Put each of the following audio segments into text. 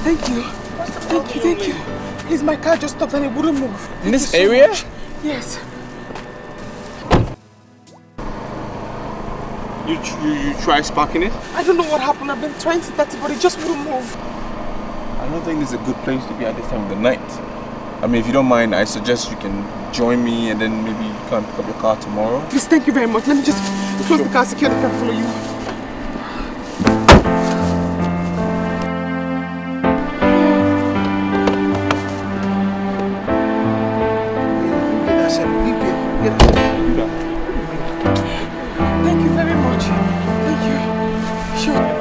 Thank you. Thank you. Please, my car just stopped and it wouldn't move. In this area? Yes. You try sparking it? I don't know what happened. I've been trying to start it, but it just wouldn't move. I don't think this is a good place to be at this time of the night. I mean, if you don't mind, I suggest you can join me and then maybe you can pick up your car tomorrow. Please, thank you very much. Let me just close the car, secure the car, follow you. Thank you very much. Thank you. Sure.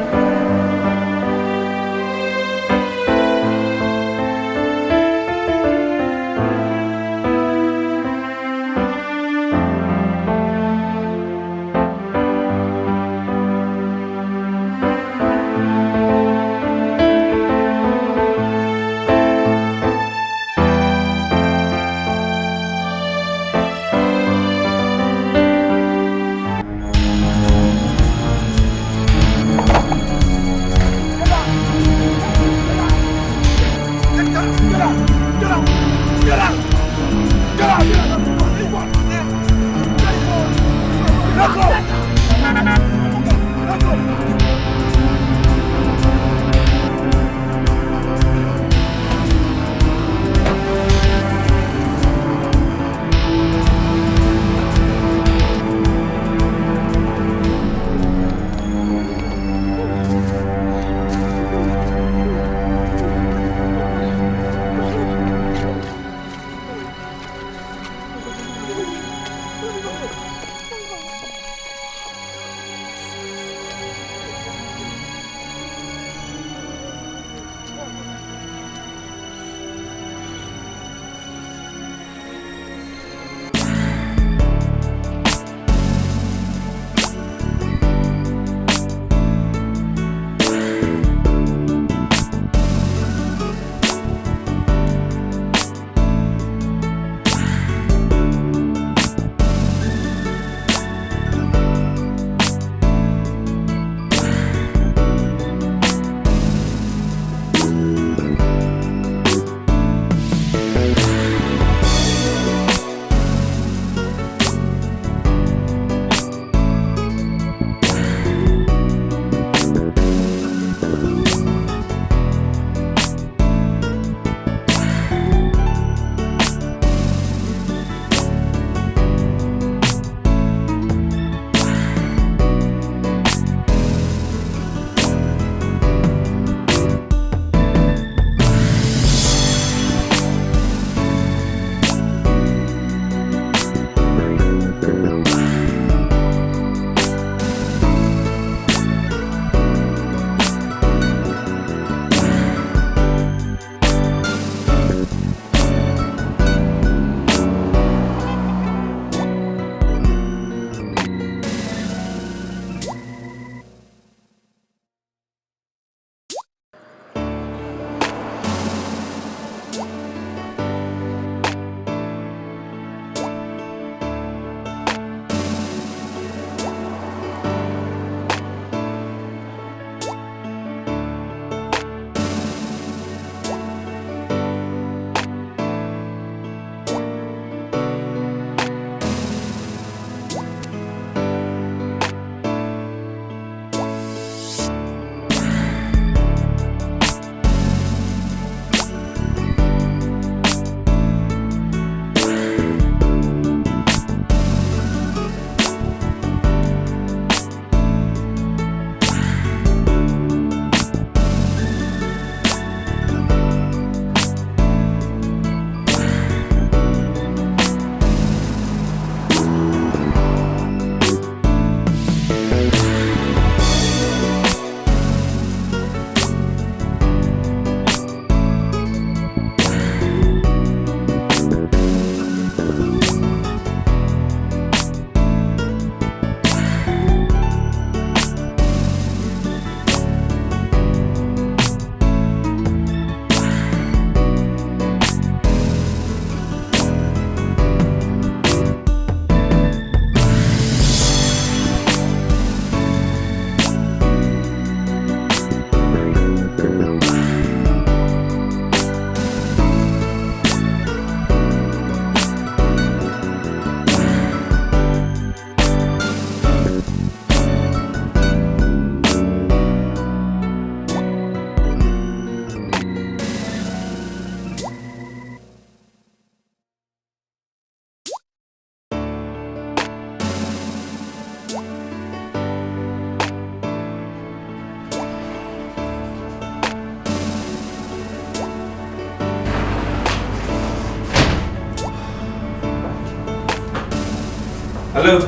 Hello?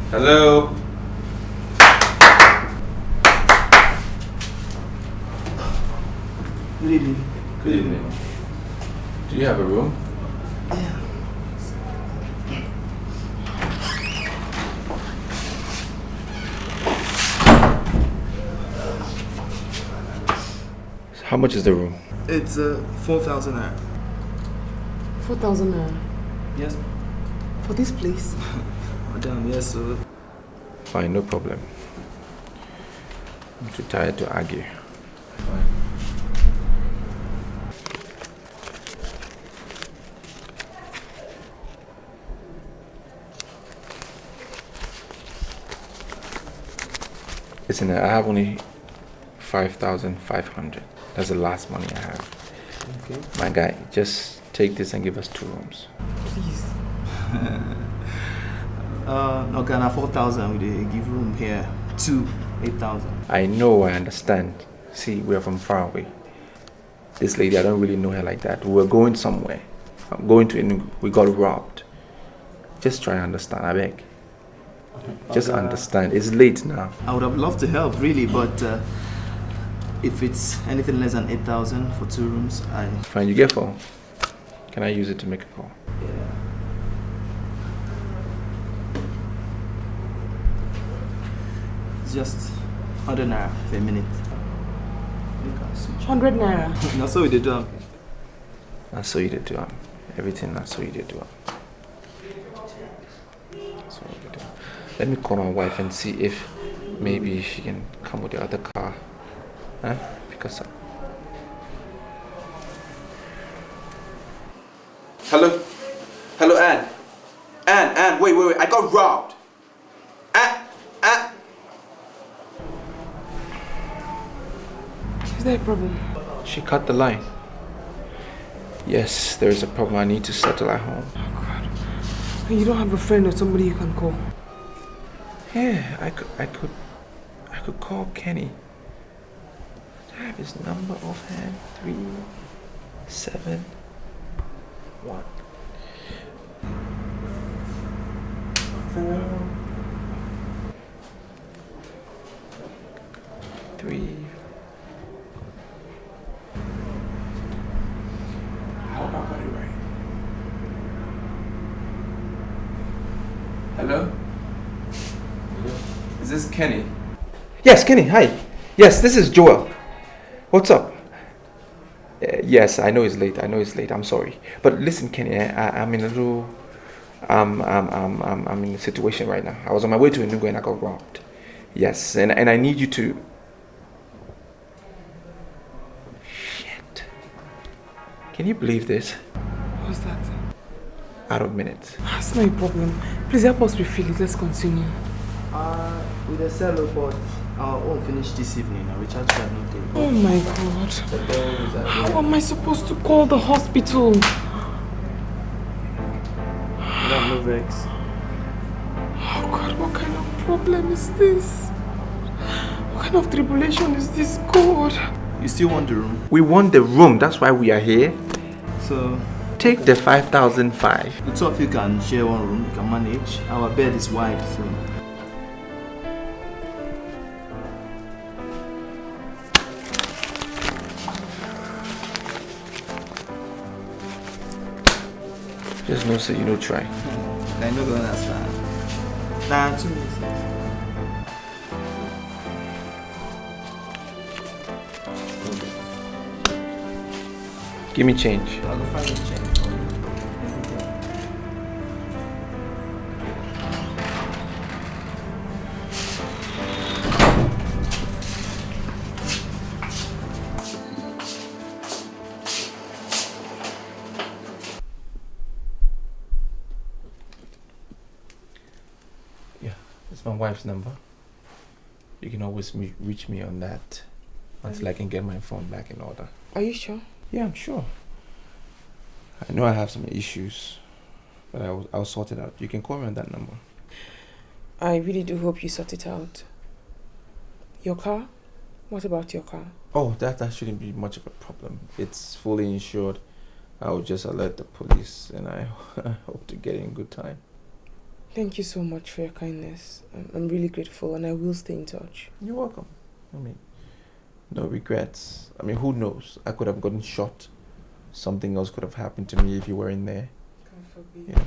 Hello? Good evening. Good evening. Do you have a room? Yeah. How much is the room? It's 4,000 naira. 4,000 naira. Yes. For this place? Madam, yes, sir. Fine, no problem. I'm too tired to argue. Fine. Listen, I have only 5,500. That's the last money I have. Okay. My guy, just take this and give us 2 rooms. Please. No, Ghana 4,000 we dey give room here. 2, 8,000. I know, I understand. See, we are from far away. This lady, I don't really know her like that. We were going somewhere. I'm going to Enugu. We got robbed. Just try and understand, I beg. Just understand. It's late now. I would have loved to help, really, but if it's anything less than 8,000 for 2 rooms, I... Fine, you get phone. Can I use it to make a call? Yeah. It's just 100 naira for a minute. You can switch. 100 naira. That's what we did do. That's so you did do. Everything that's so you did do. Let me call my wife and see if maybe she can come with the other car. Huh? Because... Hello? Hello, Anne? Anne, wait, I got robbed. Anne! Is there a problem? She cut the line. Yes, there is a problem. I need to settle at home. Oh God. And you don't have a friend or somebody you can call? Yeah, I could call Kenny. I have his number offhand. 371 4 3. How about it right? Hello? Is this Kenny? Yes, Kenny, hi. Yes, this is Joel. What's up? Yes, I know it's late. I'm sorry. But listen, Kenny, I'm in a little... I'm in a situation right now. I was on my way to Enugu and I got robbed. Yes, and I need you to... Shit. Can you believe this? What's that? Out of minutes. That's not a problem. Please help us refill it. Let's continue. With the cello, but our own finish this evening. I recharge card no day. Oh my God. The bells are How am I supposed to call the hospital? no vex. Oh God, what kind of problem is this? What kind of tribulation is this, God? You still want the room? We want the room. That's why we are here. So... Take the 5,005. The 2 of you can share one room. You can manage. Our bed is wide, so... Just no say you no try. I know don't understand. Nah, 2 minutes. Give me change. I'll go find the change for you. Yeah, it's my wife's number. You can always reach me on that until I can get my phone back in order. Are you sure? Yeah, I'm sure. I know I have some issues, but I'll sort it out. You can call me on that number. I really do hope you sort it out. Your car? What about your car? Oh, that shouldn't be much of a problem. It's fully insured. I'll just alert the police and I hope to get in good time. Thank you so much for your kindness. I'm really grateful and I will stay in touch. You're welcome. I mean, no regrets. I mean, who knows? I could have gotten shot. Something else could have happened to me if you were in there. God forbid. You know,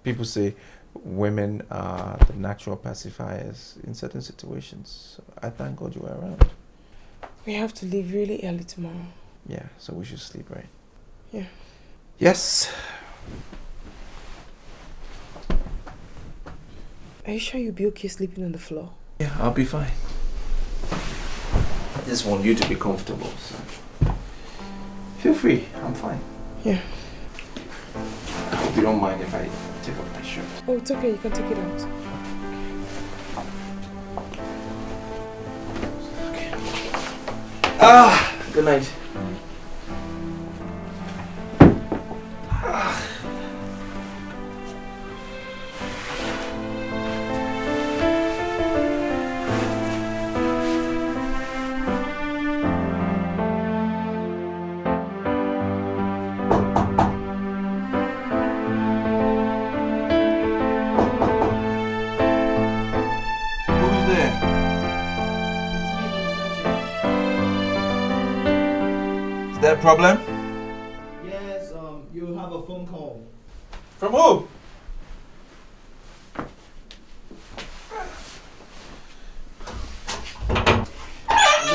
people say women are the natural pacifiers in certain situations. So I thank God you were around. We have to leave really early tomorrow. Yeah, so we should sleep, right? Yeah. Yes. Are you sure you'll be okay sleeping on the floor? Yeah, I'll be fine. I just want you to be comfortable, so feel free. I'm fine. Yeah. I hope you don't mind if I take off my shirt. Oh, it's okay. You can take it out. Okay. Good night. Problem? Yes, you have a phone call. From who? The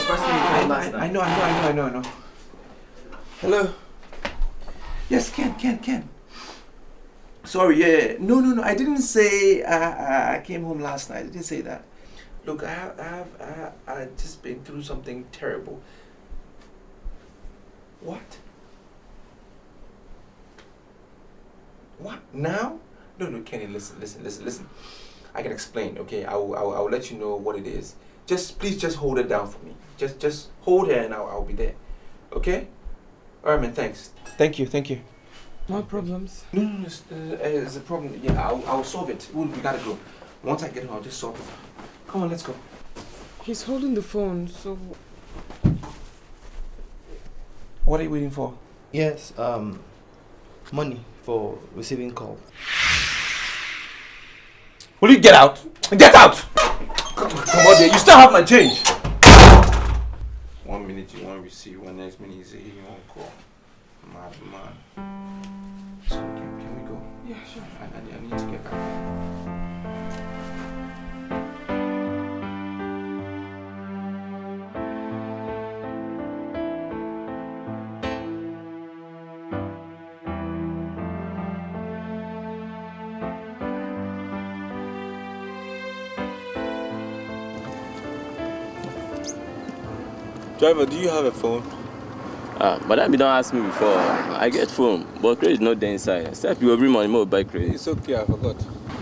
person you called last time. I know. Hello? Yes, Ken. Sorry, yeah. No. I didn't say I came home last night. I didn't say that. Look, I just been through something terrible. What? What? Now? No, Kenny, listen. I can explain, okay? I'll let you know what it is. Please hold it down for me. Just hold her and I'll be there. Okay? Alright, man, thanks. Thank you. No problems. No, it's a problem. Yeah, I'll solve it. We gotta go. Once I get home, I'll just solve it. Come on, let's go. He's holding the phone, so... What are you waiting for? Yes, money for receiving call. Will you get out? Get out! Come on there, you still have my change. 1 minute you want to receive, next minute you say you won't call. Man. So can we go? Yeah, sure. I need to get back. Driver, do you have a phone? But that be don't ask me before. I get phone, but credit not there inside. Except you will bring money more buy credit. It's okay, I forgot.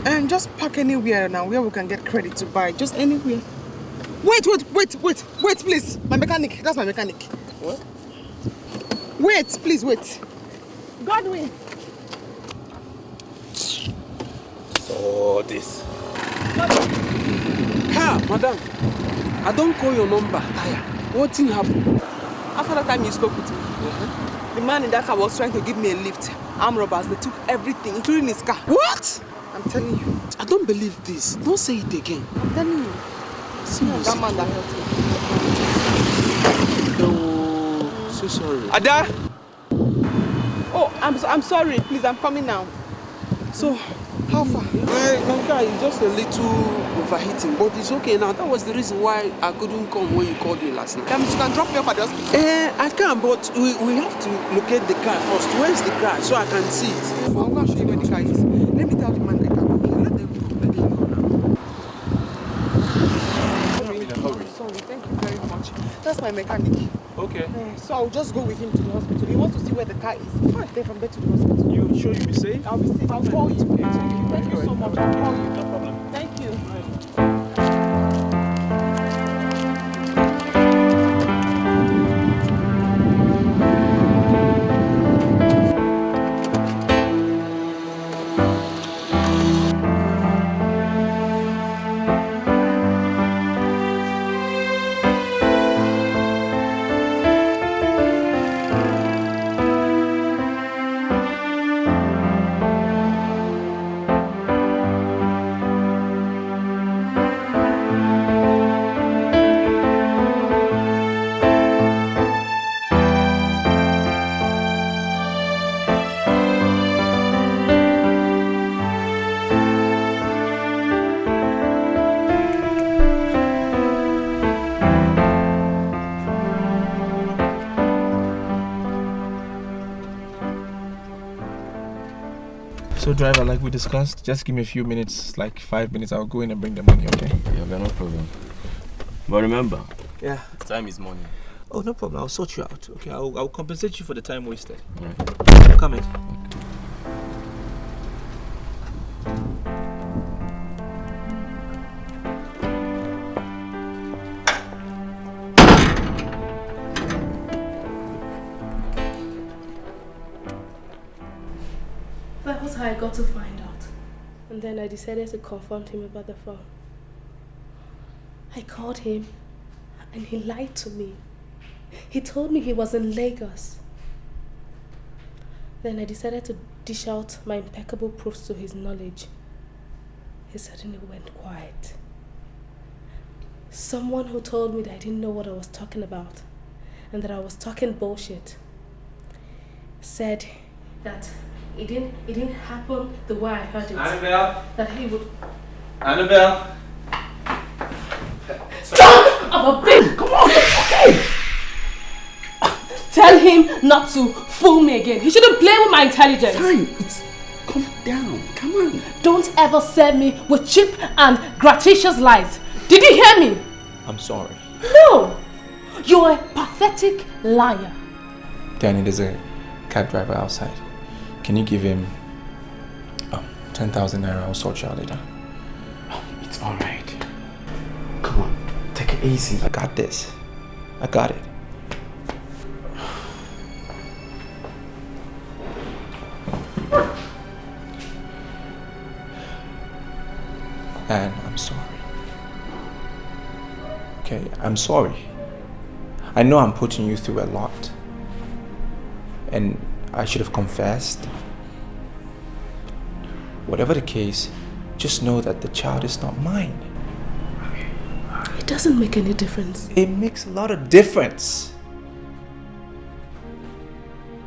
And just park anywhere now where we can get credit to buy. Just anywhere. Wait, please. My mechanic. That's my mechanic. What? Wait, please, wait. Godwin. So this. Ha, madam. I don't call your number. Tire. What thing happened? After that time you spoke with me, the man in that car was trying to give me a lift. Armed robbers, they took everything, including his car. What? I'm telling you. I don't believe this. Don't say it again. I'm telling you. Seriously. That man that helped me. Oh, so sorry. Ada! Oh, I'm sorry. Please, I'm coming now. So, how far? My car is just a little overheating, but it's okay now. That was the reason why I couldn't come when you called me last night. That means you can drop me off at the hospital. I can, but we have to locate the car first. Where's the car so I can see it? I'm going to show you where the car is. Let me tell the man the car. Let them go now. Sorry, thank you very much. That's my mechanic. Okay. So I'll just go with him to the hospital. He wants to see where the car is. Fine. Then from there to the hospital. You sure you'll be safe? I'll be safe. I'll call you. Thank you so much. I'll call you. No problem. Thank you. So driver, like we discussed, just give me a few minutes, like 5 minutes. I'll go in and bring the money, okay? Yeah, no problem. But remember, Yeah. time is money. Oh, no problem. I'll sort you out. Okay, I'll compensate you for the time wasted. Right. I'm coming. That was how I got to find out. And then I decided to confront him about the phone. I called him and he lied to me. He told me he was in Lagos. Then I decided to dish out my impeccable proofs to his knowledge. He suddenly went quiet. Someone who told me that I didn't know what I was talking about and that I was talking bullshit said that it didn't happen the way I heard it. Annabelle? That he would... Annabelle? Son of a bitch! Come on, it's okay! Tell him not to fool me again. He shouldn't play with my intelligence. Fine, calm down. Come on. Don't ever serve me with cheap and gratuitous lies. Did you hear me? I'm sorry. No! You're a pathetic liar. Danny, there's a cab driver outside. Can you give him 10,000 naira? I'll sort you out later. It's alright. Come on, take it easy. I got this. I got it. And I'm sorry. Okay, I'm sorry. I know I'm putting you through a lot. And I should have confessed. Whatever the case, just know that the child is not mine. It doesn't make any difference. It makes a lot of difference.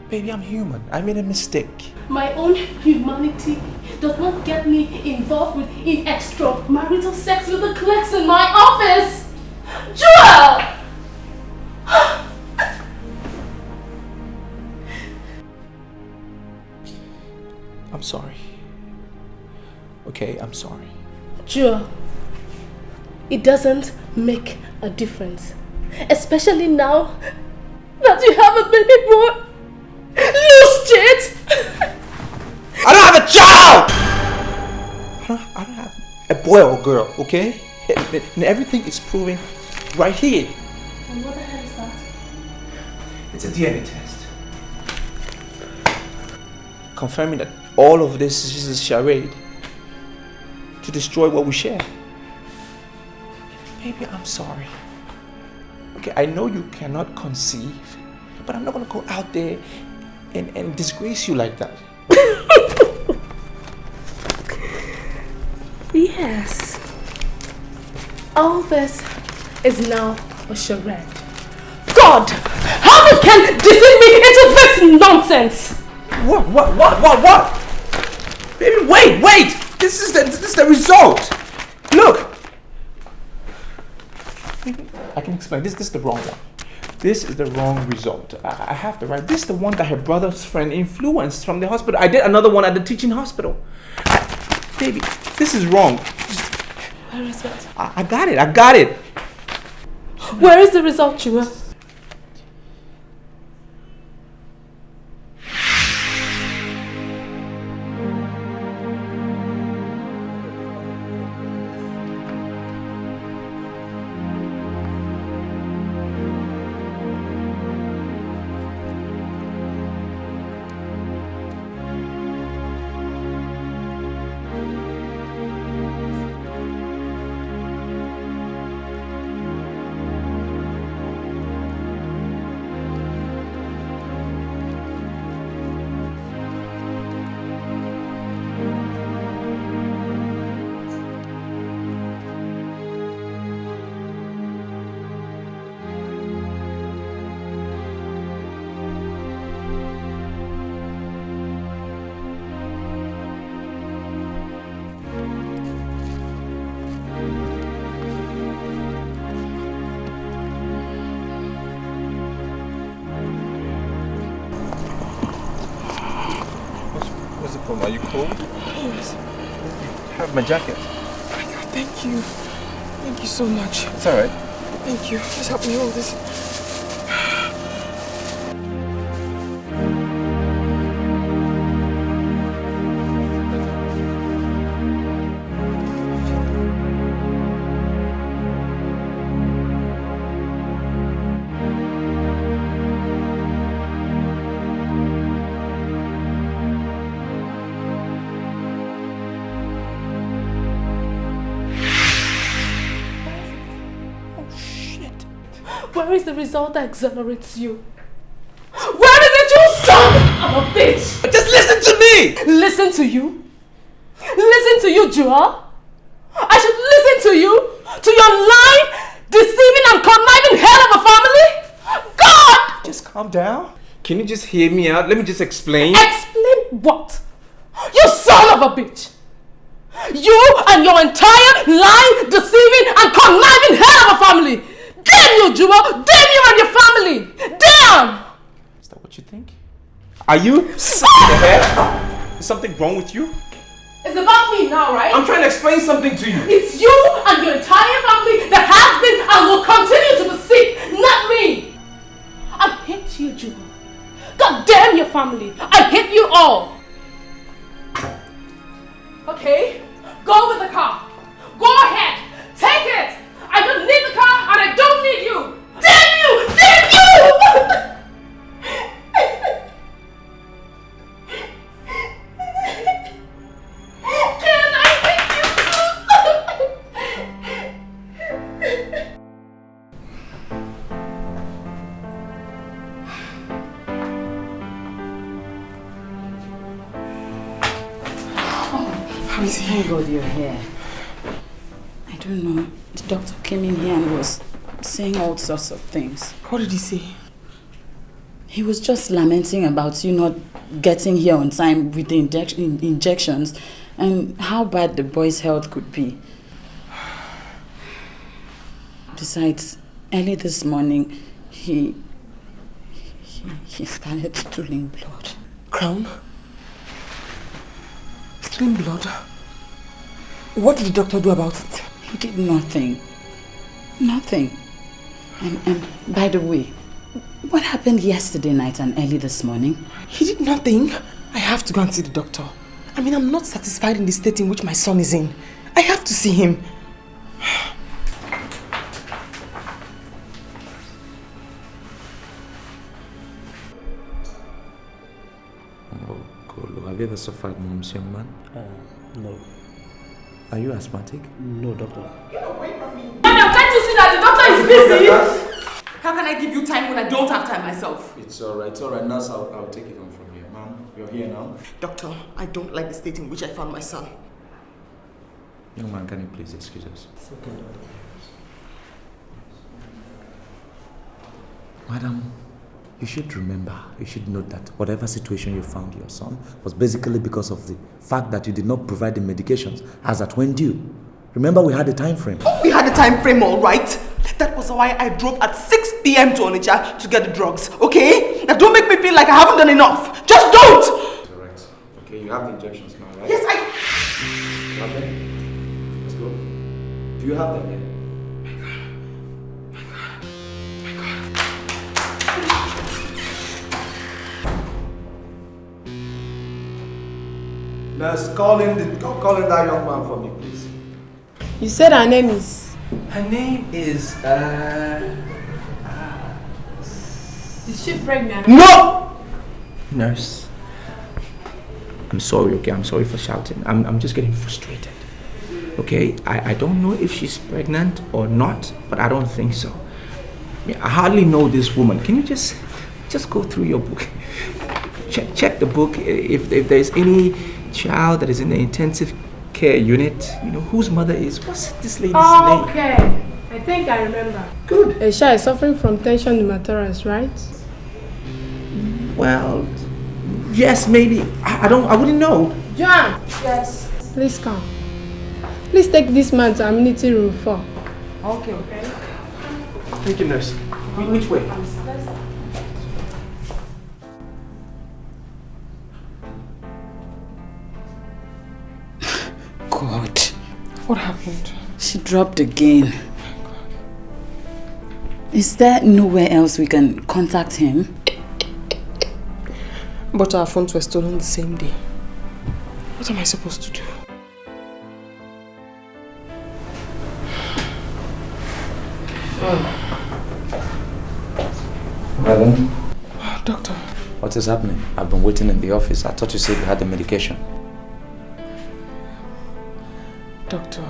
Baby, I'm human. I made a mistake. My own humanity does not get me involved with extramarital sex with the clerks in my office. Joel! I'm sorry. Okay, I'm sorry. Joel, it doesn't make a difference. Especially now that you have a baby boy. Loose shit! I don't have a child! I don't have a boy or girl, okay? And everything is proven right here. And what the hell is that? It's a DNA test. Confirming that all of this is just a charade to destroy what we share. Baby, I'm sorry. Okay, I know you cannot conceive, but I'm not gonna go out there and disgrace you like that. Yes. All this is now a charade. God! How you can deceive me into this nonsense? What? Baby, wait! This is the result. Look. I can explain. This is the wrong one. This is the wrong result. I have the right. This is the one that her brother's friend influenced from the hospital. I did another one at the teaching hospital. Baby, this is wrong. Where is it? I got it. Where is the result, Chuma? Are you cold? Please. Have my jacket. Oh my God, thank you. Thank you so much. It's alright. Thank you. Just help me hold this. Where is the result that exonerates you? Where is it, you son of a bitch? Just listen to me! Listen to you? Listen to you, Joel? I should listen to you? To your lying, deceiving and conniving head of a family? God! Just calm down. Can you just hear me out? Let me just explain. Explain what? You son of a bitch! You and your entire lying, deceiving and conniving head of a family! Damn you, Jewel! Damn you and your family! Damn! Is that what you think? Are you sick in the head? Is something wrong with you? It's about me now, right? I'm trying to explain something to you. It's you and your entire family that has been and will continue to be sick, not me! I hate you, Jewel. God damn your family! I hate you all! Okay? Go with the car. Go ahead. Take it! I don't need the car and I don't need you! Damn you! Damn you! Can I hate How is he? Thank God you're here. I don't know. The doctor came in here and was saying all sorts of things. What did he say? He was just lamenting about you not getting here on time with the injections and how bad the boy's health could be. Besides, early this morning, he started stooling blood. Crown? Clean blood? What did the doctor do about it? He did nothing. Nothing. And by the way, what happened yesterday night and early this morning? He did nothing. I have to go and see the doctor. I mean, I'm not satisfied in the state in which my son is in. I have to see him. Oh, Golo, have you ever suffered mom's young man? No. Are you asthmatic? No, doctor. Madam, can't you see that the doctor is busy? How can I give you time when I don't have time myself? It's alright, nurse, I'll take it on from here. Ma'am, you're here now? Doctor, I don't like the state in which I found my son. Young man, can you please excuse us? It's okay, doctor. Madam, you should remember, you should note that whatever situation you found your son was basically because of the fact that you did not provide the medications as at when due. Remember, we had a time frame. We had a time frame, all right? That was why I drove at 6 p.m. to Onitsha to get the drugs, okay? Now don't make me feel like I haven't done enough. Just don't! Correct. Okay, you have the injections now, right? Yes, You have them? Let's go. Do you have them here? Nurse, call in that young man for me, please. You said her name is? Her name is, Is she pregnant? No! Nurse. I'm sorry, okay? I'm sorry for shouting. I'm just getting frustrated. Okay? I don't know if she's pregnant or not, but I don't think so. I hardly know this woman. Can you just go through your book? Check the book. If there's any child that is in the intensive care unit, you know, whose mother is, what's this lady's name? Okay. I think I remember. Good. Aisha is suffering from tension pneumothorax, right? Well, yes, maybe. I wouldn't know. John! Yes. Please come. Please take this man to amenity room 4. Okay. Thank you, nurse. Which way? God. What happened? She dropped again. Is there nowhere else we can contact him? But our phones were stolen the same day. What am I supposed to do? Madam? Doctor. What is happening? I've been waiting in the office. I thought you said you had the medication. Doctor,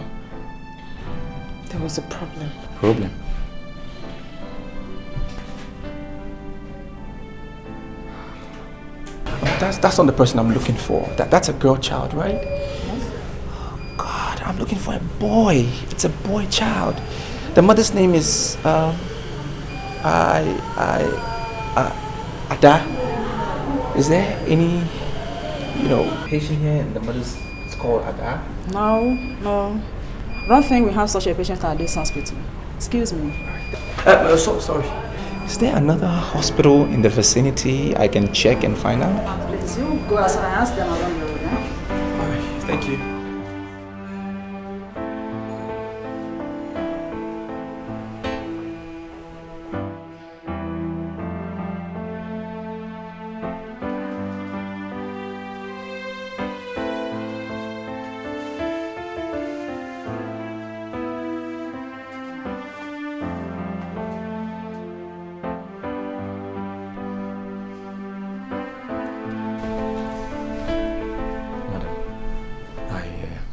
there was a problem. Problem? That's not the person I'm looking for. That's a girl child, right? Yes. Oh God, I'm looking for a boy. It's a boy child. The mother's name is Ada. Is there any, patient here and the mother's is called Ada? No. I don't think we have such a patient at this hospital. Excuse me. Sorry. Is there another hospital in the vicinity I can check and find out? Please, you go outside and ask them around the road, yeah? Alright, thank you.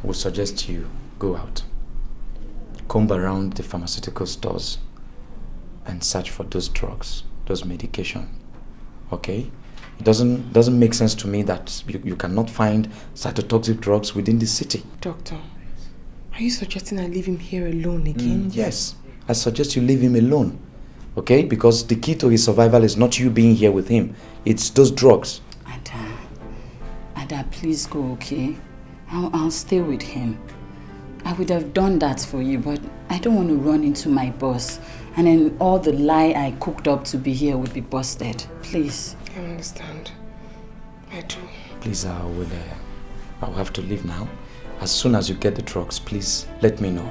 Would suggest you go out, comb around the pharmaceutical stores and search for those drugs, those medication. Okay? It doesn't make sense to me that you cannot find cytotoxic drugs within the city. Doctor, are you suggesting I leave him here alone again? Yes. I suggest you leave him alone. Okay? Because the key to his survival is not you being here with him. It's those drugs. Ada, please go, okay? I'll stay with him. I would have done that for you, but I don't want to run into my boss. And then all the lie I cooked up to be here would be busted. Please. I understand. I do. Please, I'll have to leave now. As soon as you get the drugs, please let me know.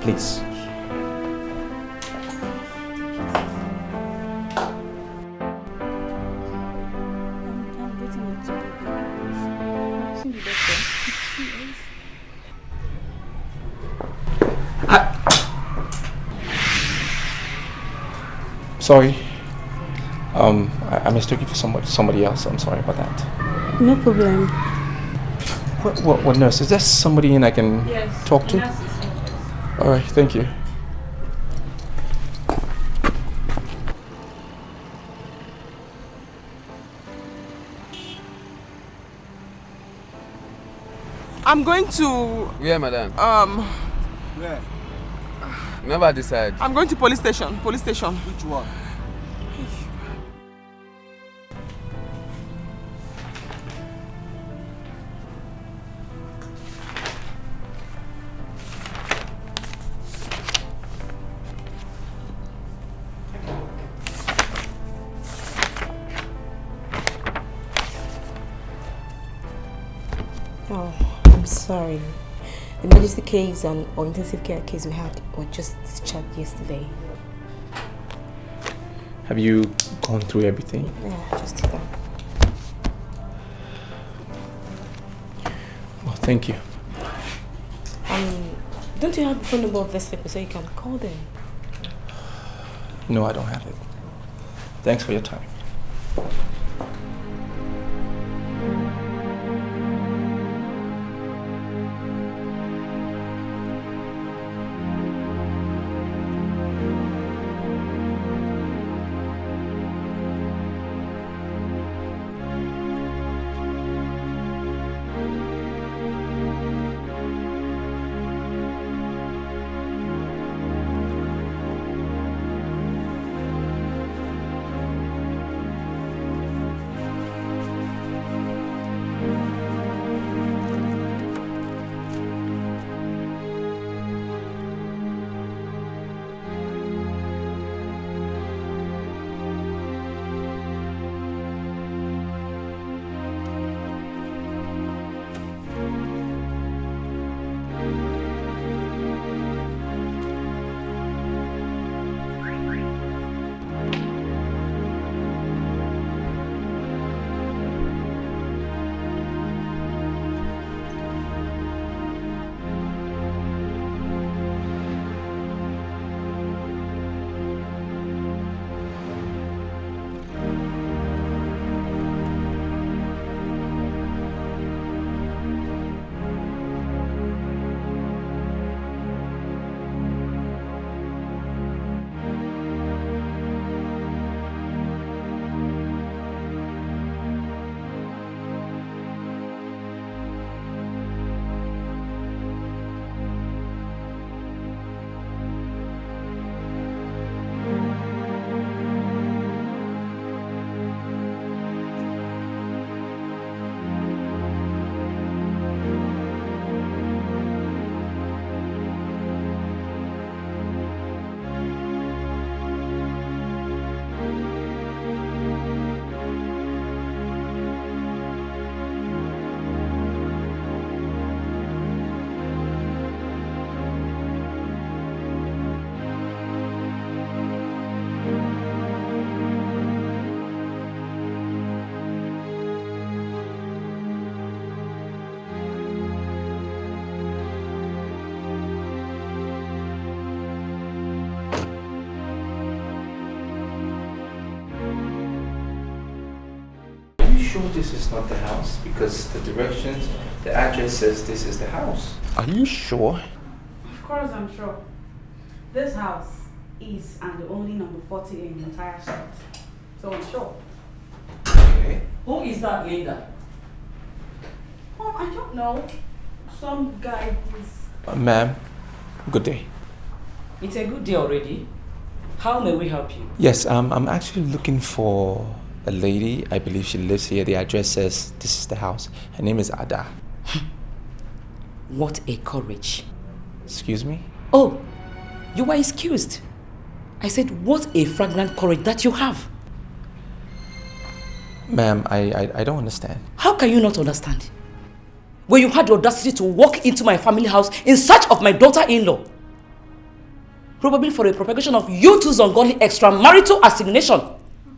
Please. Sorry. I mistook you for somebody else. I'm sorry about that. No problem. What nurse? Is there somebody in I can talk to? All right, thank you. I'm going to... Where, madam? Where? Never decide. I'm going to police station. Police station. Which one? Oh, I'm sorry. The emergency case or intensive care case we had were just discharged yesterday. Have you gone through everything? Yeah, just did that. Well, thank you. Don't you have the phone number of this people so you can call them? No, I don't have it. Thanks for your time. sure this is not the house? Because the directions, the address says this is the house. Are you sure? Of course I'm sure. This house is and the only number 40 in the entire street. So I'm sure. Okay. Who is that Linda? Oh, I don't know. Some guy who's... Ma'am, good day. It's a good day already. How may we help you? Yes, I'm actually looking for a lady. I believe she lives here. The address says this is the house. Her name is Ada. What a courage. Excuse me? Oh, you are excused. I said, what a fragrant courage that you have. Ma'am, I don't understand. How can you not understand? When you had the audacity to walk into my family house in search of my daughter-in-law. Probably for a propagation of you two's ungodly extramarital assignation,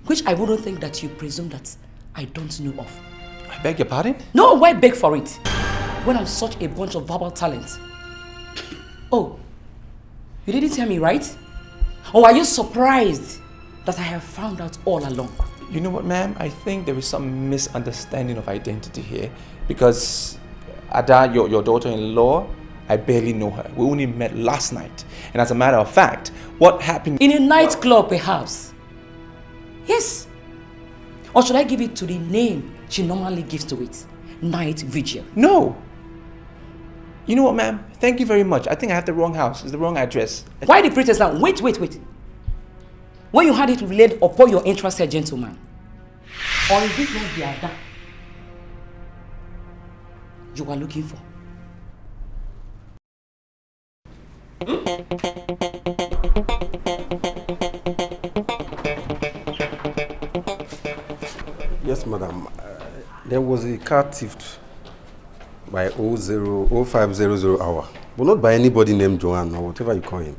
which I wouldn't think that you presume that I don't know of. I beg your pardon? No, why beg for it? When I'm such a bunch of verbal talents. Oh, you didn't hear me, right? Or are you surprised that I have found out all along? You know what, ma'am? I think there is some misunderstanding of identity here. Because Ada, your daughter-in-law, I barely know her. We only met last night. And as a matter of fact, what happened... In a nightclub, perhaps. Yes. Or should I give it to the name she normally gives to it? Night Vigil. No. You know what, ma'am? Thank you very much. I think I have the wrong house. It's the wrong address. Why the pretense now? Wait. When you had it relayed upon your interest, gentleman. Or is this not the Ada you are looking for? Yes, madam. There was a car thief by 0500 hour, but not by anybody named Joanne or whatever you call him.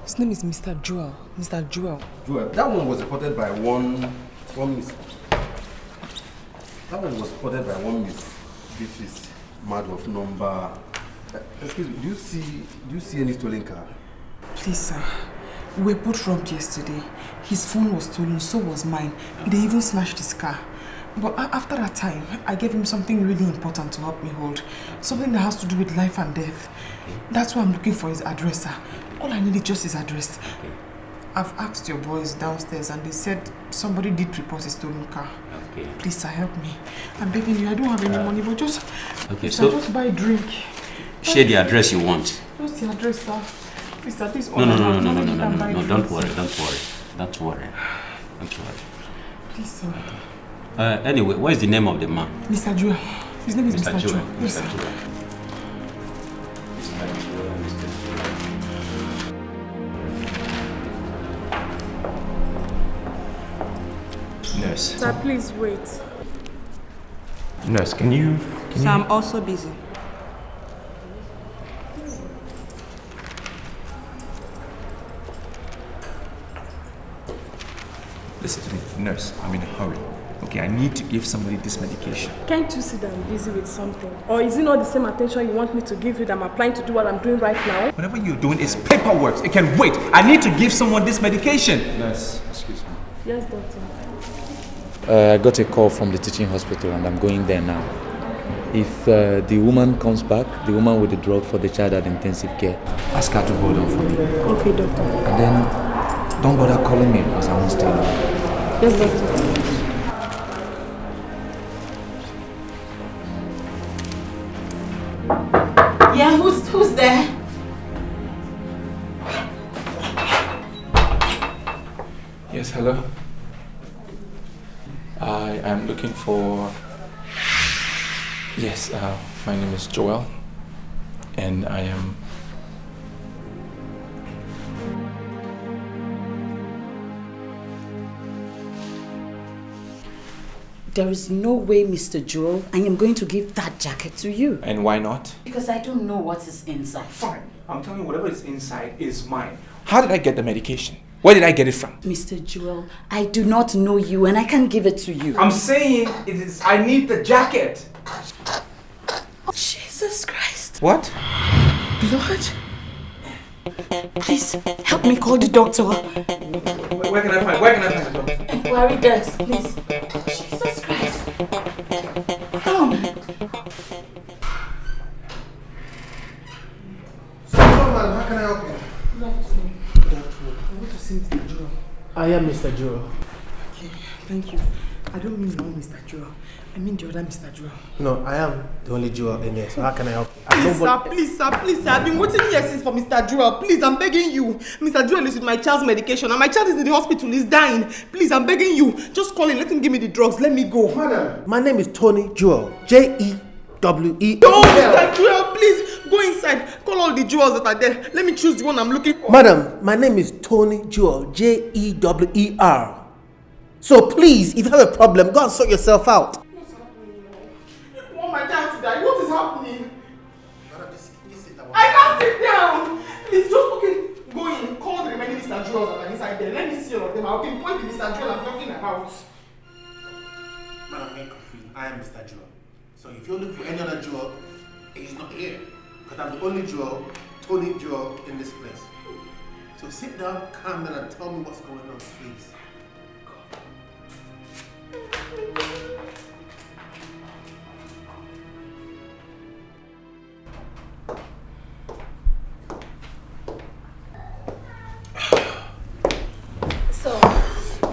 His name is Mr. Joel. Mr. Joel. Joel. That one was reported by one miss. That one was reported by one miss. This is matter of number. Excuse me. Do you see any stolen car? Please, sir. We were both robbed yesterday. His phone was stolen, so was mine. They even snatched his car. But after that time, I gave him something really important to help me hold. Something that has to do with life and death. That's why I'm looking for his address, sir. All I need is just his address. I've asked your boys downstairs and they said somebody did report a stolen car. Okay. Please, sir, help me. I'm begging you, I don't have any money, but just... Okay, sir, just buy a drink. Share the address you want. Just the address, sir. Please, sir, this No, don't worry. Please, sir. Anyway, what is the name of the man? Mr. Joel. His name is Mr. Joel. Yes, sir. Nurse. Sir, please wait. Nurse, can you... So I'm also busy. Listen to me, nurse. I'm in a hurry. Okay, I need to give somebody this medication. Can't you see that I'm busy with something? Or is it not the same attention you want me to give you that I'm applying to do what I'm doing right now? Whatever you're doing is paperwork. It can wait. I need to give someone this medication. Nurse, excuse me. Yes, doctor. I got a call from the teaching hospital and I'm going there now. If the woman comes back, the woman with the drug for the child at intensive care, ask her to hold on for me. Okay, doctor. And then don't bother calling me because I won't stay long. Yes, doctor. Yeah, who's there? Yes, hello. I am looking for... Yes, my name is Joel. And I am... There is no way, Mr. Joel, I am going to give that jacket to you. And why not? Because I don't know what is inside. Fine. I'm telling you, whatever is inside is mine. How did I get the medication? Where did I get it from? Mr. Joel, I do not know you and I can't give it to you. I'm saying it is... I need the jacket. Jesus Christ. What? Blood? Please, help me call the doctor. Where can I find the doctor? Inquiry desk, please. Jesus. can I help you? Good afternoon. Good afternoon. I want to see Mr. Joel. I am Mr. Joel. Okay, thank you. I don't mean one Mr. Joel. I mean the other Mr. Joel. No, I am the only Joel in here, so how can I help you? Please, sir. I've been waiting here since for Mr. Joel. Please, I'm begging you. Mr. Joel is with my child's medication and my child is in the hospital. He's dying. Please, I'm begging you. Just call him. Let him give me the drugs. Let me go. Madam, my name is Tony Joel. J-E-W-E. No, Mr. Joel, please. Go inside. Call all the jewels that are there. Let me choose the one I'm looking for. Madam, my name is Tony Joel. J-E-W-E-R. So please, if you have a problem, go and sort yourself out. What's happening now? You want my child to die? What is happening? I can't sit down. Please, just go in. Call the remaining Mr. Jewels that are inside there. Let me see all of them. I'll pinpoint the Mr. Jewel I'm talking about. Madam, make confused. I am Mr. Joel. So if you're looking for any other Joel, he's not here. Because I'm the only Joel, Tony Joel, in this place. So sit down, calm down, and tell me what's going on, please. So,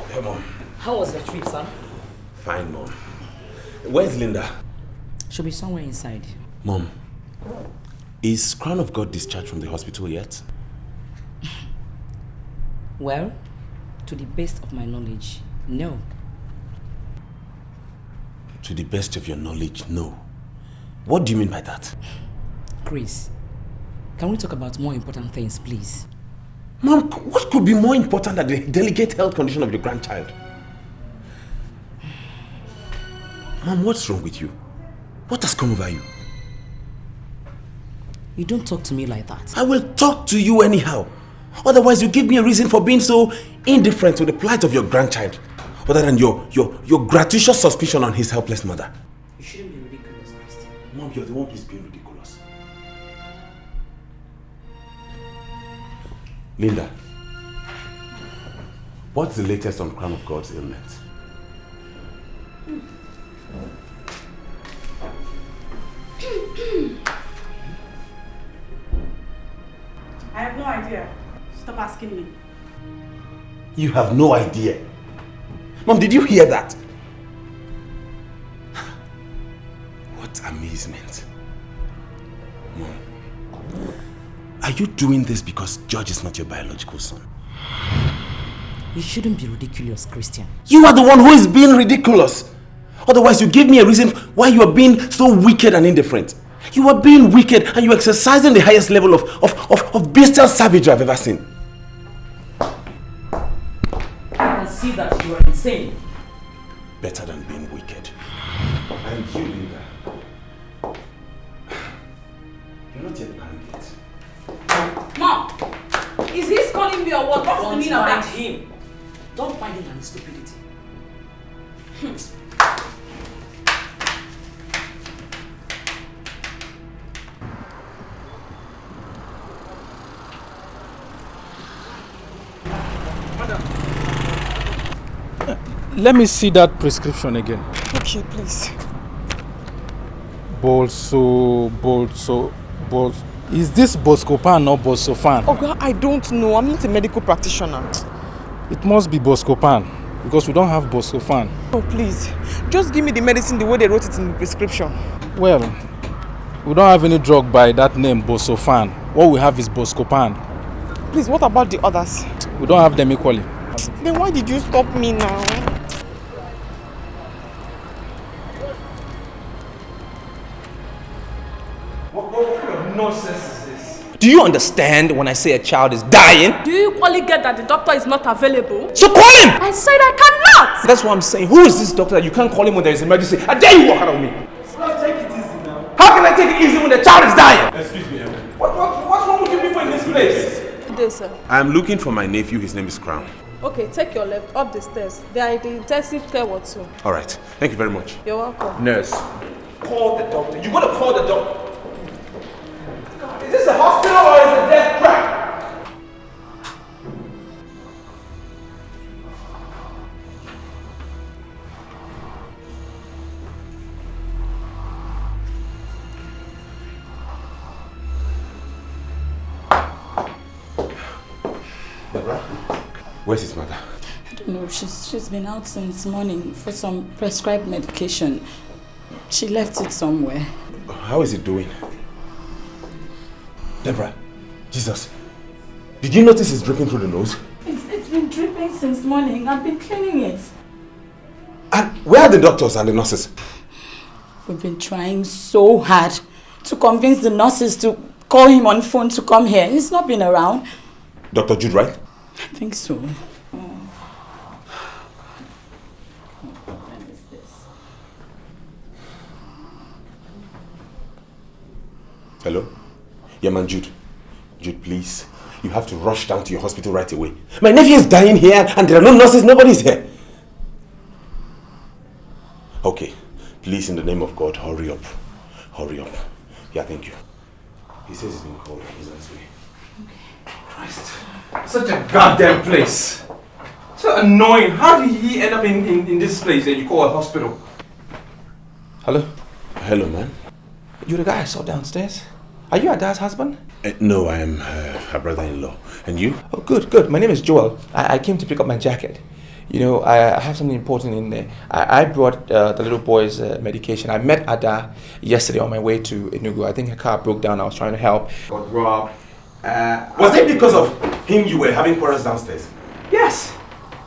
Hey, Mom. how was your trip, son? Fine, Mom. Where's Linda? She'll be somewhere inside. Mom, is Crown of God discharged from the hospital yet? Well, to the best of my knowledge, no. To the best of your knowledge, no. What do you mean by that? Chris, can we talk about more important things, please? Mom, what could be more important than the delicate health condition of your grandchild? Mom, what's wrong with you? What has come over you? You don't talk to me like that. I will talk to you anyhow. Otherwise, you give me a reason for being so indifferent to the plight of your grandchild, other than your gratuitous suspicion on his helpless mother. You shouldn't be ridiculous, Christy. Mom, you're the one who's being ridiculous. Linda, what's the latest on Crown of God's ailment? I have no idea. Stop asking me. You have no idea. Mom, did you hear that? What amazement. Mom, are you doing this because George is not your biological son? You shouldn't be ridiculous, Christian. You are the one who is being ridiculous. Otherwise, you give me a reason why you are being so wicked and indifferent. You are being wicked and you are exercising the highest level of bestial savagery I've ever seen. I can see that you are insane. Better than being wicked. And you, Linda. You're not yet married yet. Mom! Is he calling me or what? What's the meaning of that? him. Don't mind him and his stupidity. Let me see that prescription again. Okay, please. Is this Boscopan or Bosofan? Oh God, I don't know. I'm not a medical practitioner. It must be Boscopan because we don't have Boscofan. Oh, please. Just give me the medicine the way they wrote it in the prescription. Well, we don't have any drug by that name, Bosofan. What we have is Boscopan. Please, what about the others? We don't have them equally. Then why did you stop me now? What kind of nonsense is this? Do you understand when I say a child is dying? Do you equally get that the doctor is not available? So call him! I said I cannot! That's what I'm saying. Who is this doctor that you can't call him when there is an emergency? I dare you walk out on me! Let's take it easy now. How can I take it easy when the child is dying? Excuse me, Evan. What's wrong with you people in this place? Good day, sir. I'm looking for my nephew. His name is Crown. Okay, take your left, up the stairs. They are in the intensive care ward too. All right. Thank you very much. You're welcome. Nurse, call the doctor. You gotta call the doctor. Is this a hospital or is it a death trap? Deborah, where's his mother? I don't know. She's been out since morning for some prescribed medication. She left it somewhere. How is he doing? Deborah, Jesus, did you notice it's dripping through the nose? It's been dripping since morning. I've been cleaning it. And where are the doctors and the nurses? We've been trying so hard to convince the nurses to call him on phone to come here. He's not been around. Dr. Jude, right? I think so. Hello? Yeah, man, Jude. Jude, please. You have to rush down to your hospital right away. My nephew is dying here and there are no nurses. Nobody's here. Okay. Please, in the name of God, hurry up. Hurry up. Yeah, thank you. He says he's been called. He's on his way. Christ. Such a goddamn place. So annoying. How did he end up in this place that you call a hospital? Hello? Hello, man. You're the guy I saw downstairs? Are you Ada's husband? No, I am her brother-in-law. And you? Oh, good, good. My name is Joel. I came to pick up my jacket. You know, I have something important in there. I brought the little boy's medication. I met Ada yesterday on my way to Enugu. I think her car broke down. I was trying to help. Got robbed. Was it because of him you were having quarrels downstairs? Yes.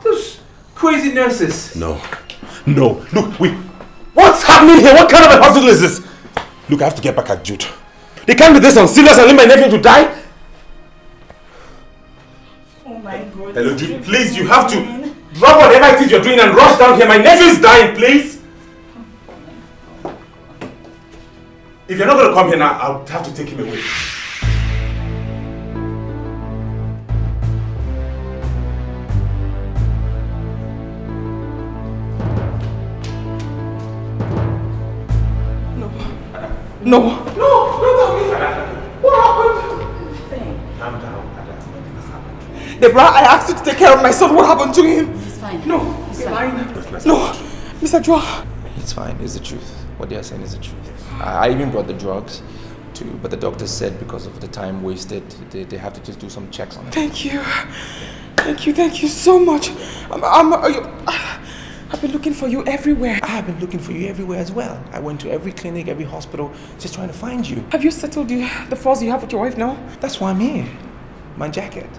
Those crazy nurses. No. No. Look, what's happening here? What kind of a hospital is this? Look, I have to get back at Jude. They can't do this on serious and leave my nephew to die. Oh my God. Hello, Jude. Please, you have to drop whatever it is you're doing and rush down here. My nephew is dying, please. If you're not going to come here now, I'll have to take him away. No. No, don't tell me. What happened? Calm down, Ada. Deborah, I asked you to take care of my son. What happened to him? He's fine. No, he's fine. No, Mr. Joel. It's fine. It's the truth. What they are saying is the truth. I even brought the drugs too, but the doctor said because of the time wasted, they have to just do some checks on it. Thank you. Thank you so much. I've been looking for you everywhere. I have been looking for you everywhere as well. I went to every clinic, every hospital, just trying to find you. Have you settled the falls you have with your wife now? That's why I'm here. My jacket.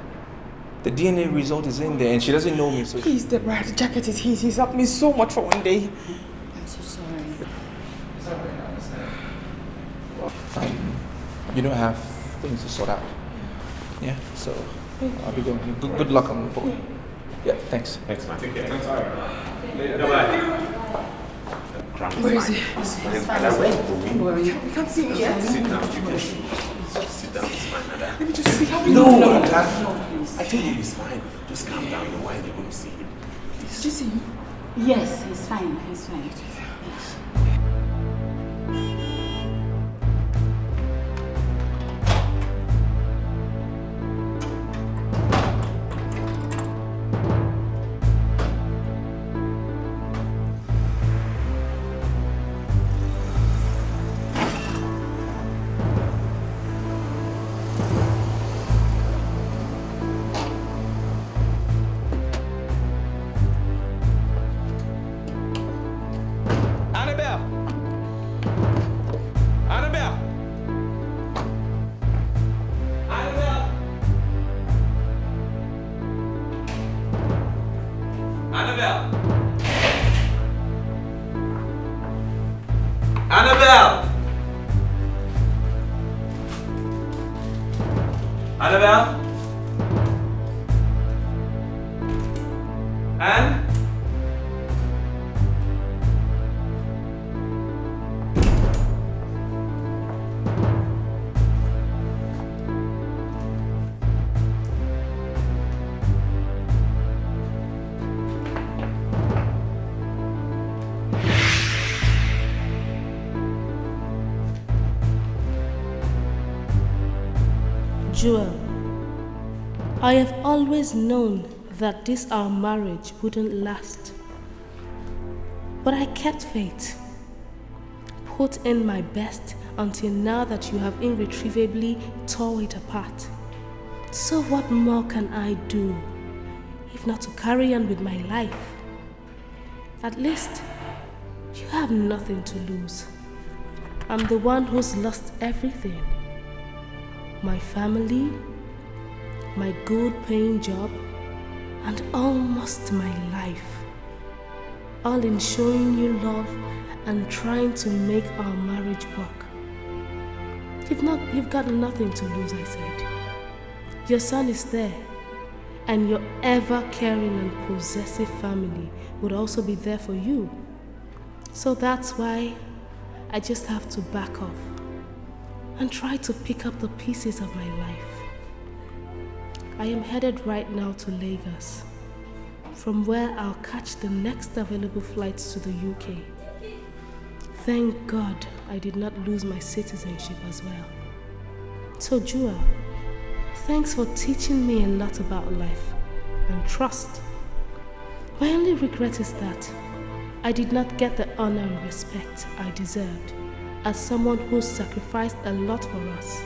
The DNA result is in there and she doesn't know me, so... Please, Deborah, the jacket is his. He's helped me so much for one day. I'm so sorry. It's alright, I understand. Well, you don't have things to sort out. Yeah, so I'll be going. Good luck on the boat. Yeah, thanks. Thanks, man. Take care. Thanks. Bye-bye. Where is he? He's fine. Don't worry. We can't see him yet. Sit down. You can sit down. It's fine, Ada. Let me just see how we No, do. Ada. I told you he's fine. Just calm down. Why are you going to see him? Please. Did you see him? Yes, he's fine. He's fine. Yes. Joel, I have always known that this our marriage wouldn't last. But I kept faith, put in my best until now that you have irretrievably tore it apart. So what more can I do if not to carry on with my life? At least you have nothing to lose. I'm the one who's lost everything. My family, my good paying job, and almost my life. All in showing you love and trying to make our marriage work. You've got nothing to lose, I said. Your son is there, and your ever-caring and possessive family would also be there for you. So that's why I just have to back off and try to pick up the pieces of my life. I am headed right now to Lagos, from where I'll catch the next available flights to the UK. Thank God I did not lose my citizenship as well. So Jua, thanks for teaching me a lot about life and trust. My only regret is that I did not get the honor and respect I deserved as someone who sacrificed a lot for us.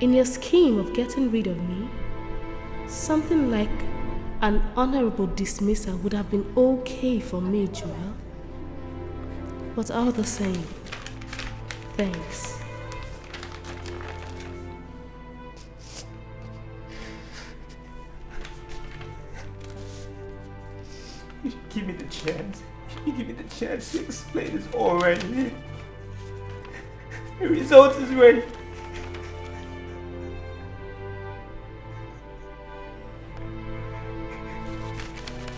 In your scheme of getting rid of me, something like an honorable dismissal would have been okay for me, Joel. But all the same, thanks. Give me the chance. Give me the chance to explain this all right here. The result is ready.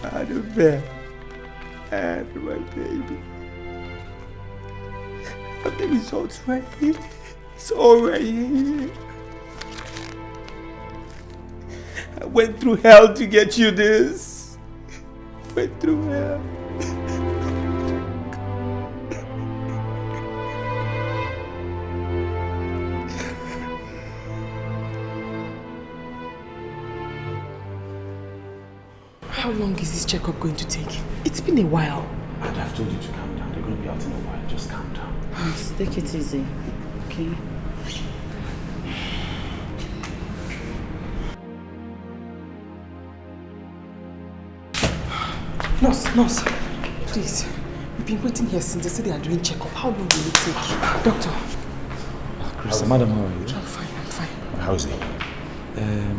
Annabelle and my baby. But the result's right here. It's all right here. I went through hell to get you this. Went through hell. How long is this checkup going to take? It's been a while. And I've told you to calm down. They're going to be out in a while. Just calm down. Please, take it easy, okay? Nurse, please. We've been waiting here since they said they are doing checkup. How long will it take? Doctor. Kristen, madam, how are you? I'm fine. How is he?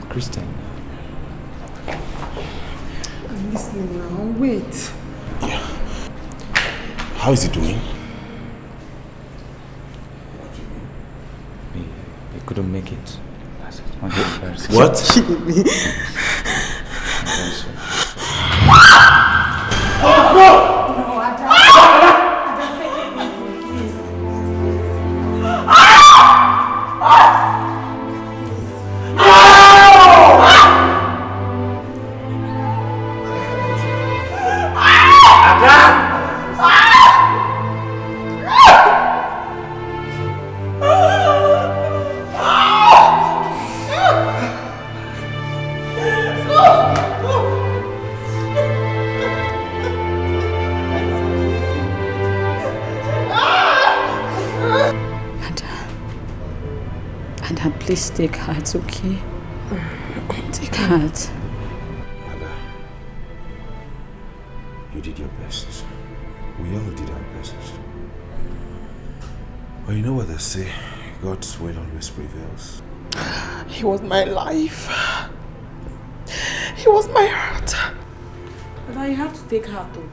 Kristen. I'm listening now. Wait. Yeah. How is he doing? He couldn't make it. What? Oh, no! No, I Please take heart, okay? Take heart. Ada, you did your best. We all did our best. But you know what they say? God's will always prevails. He was my life. He was my heart. But now you have to take heart though.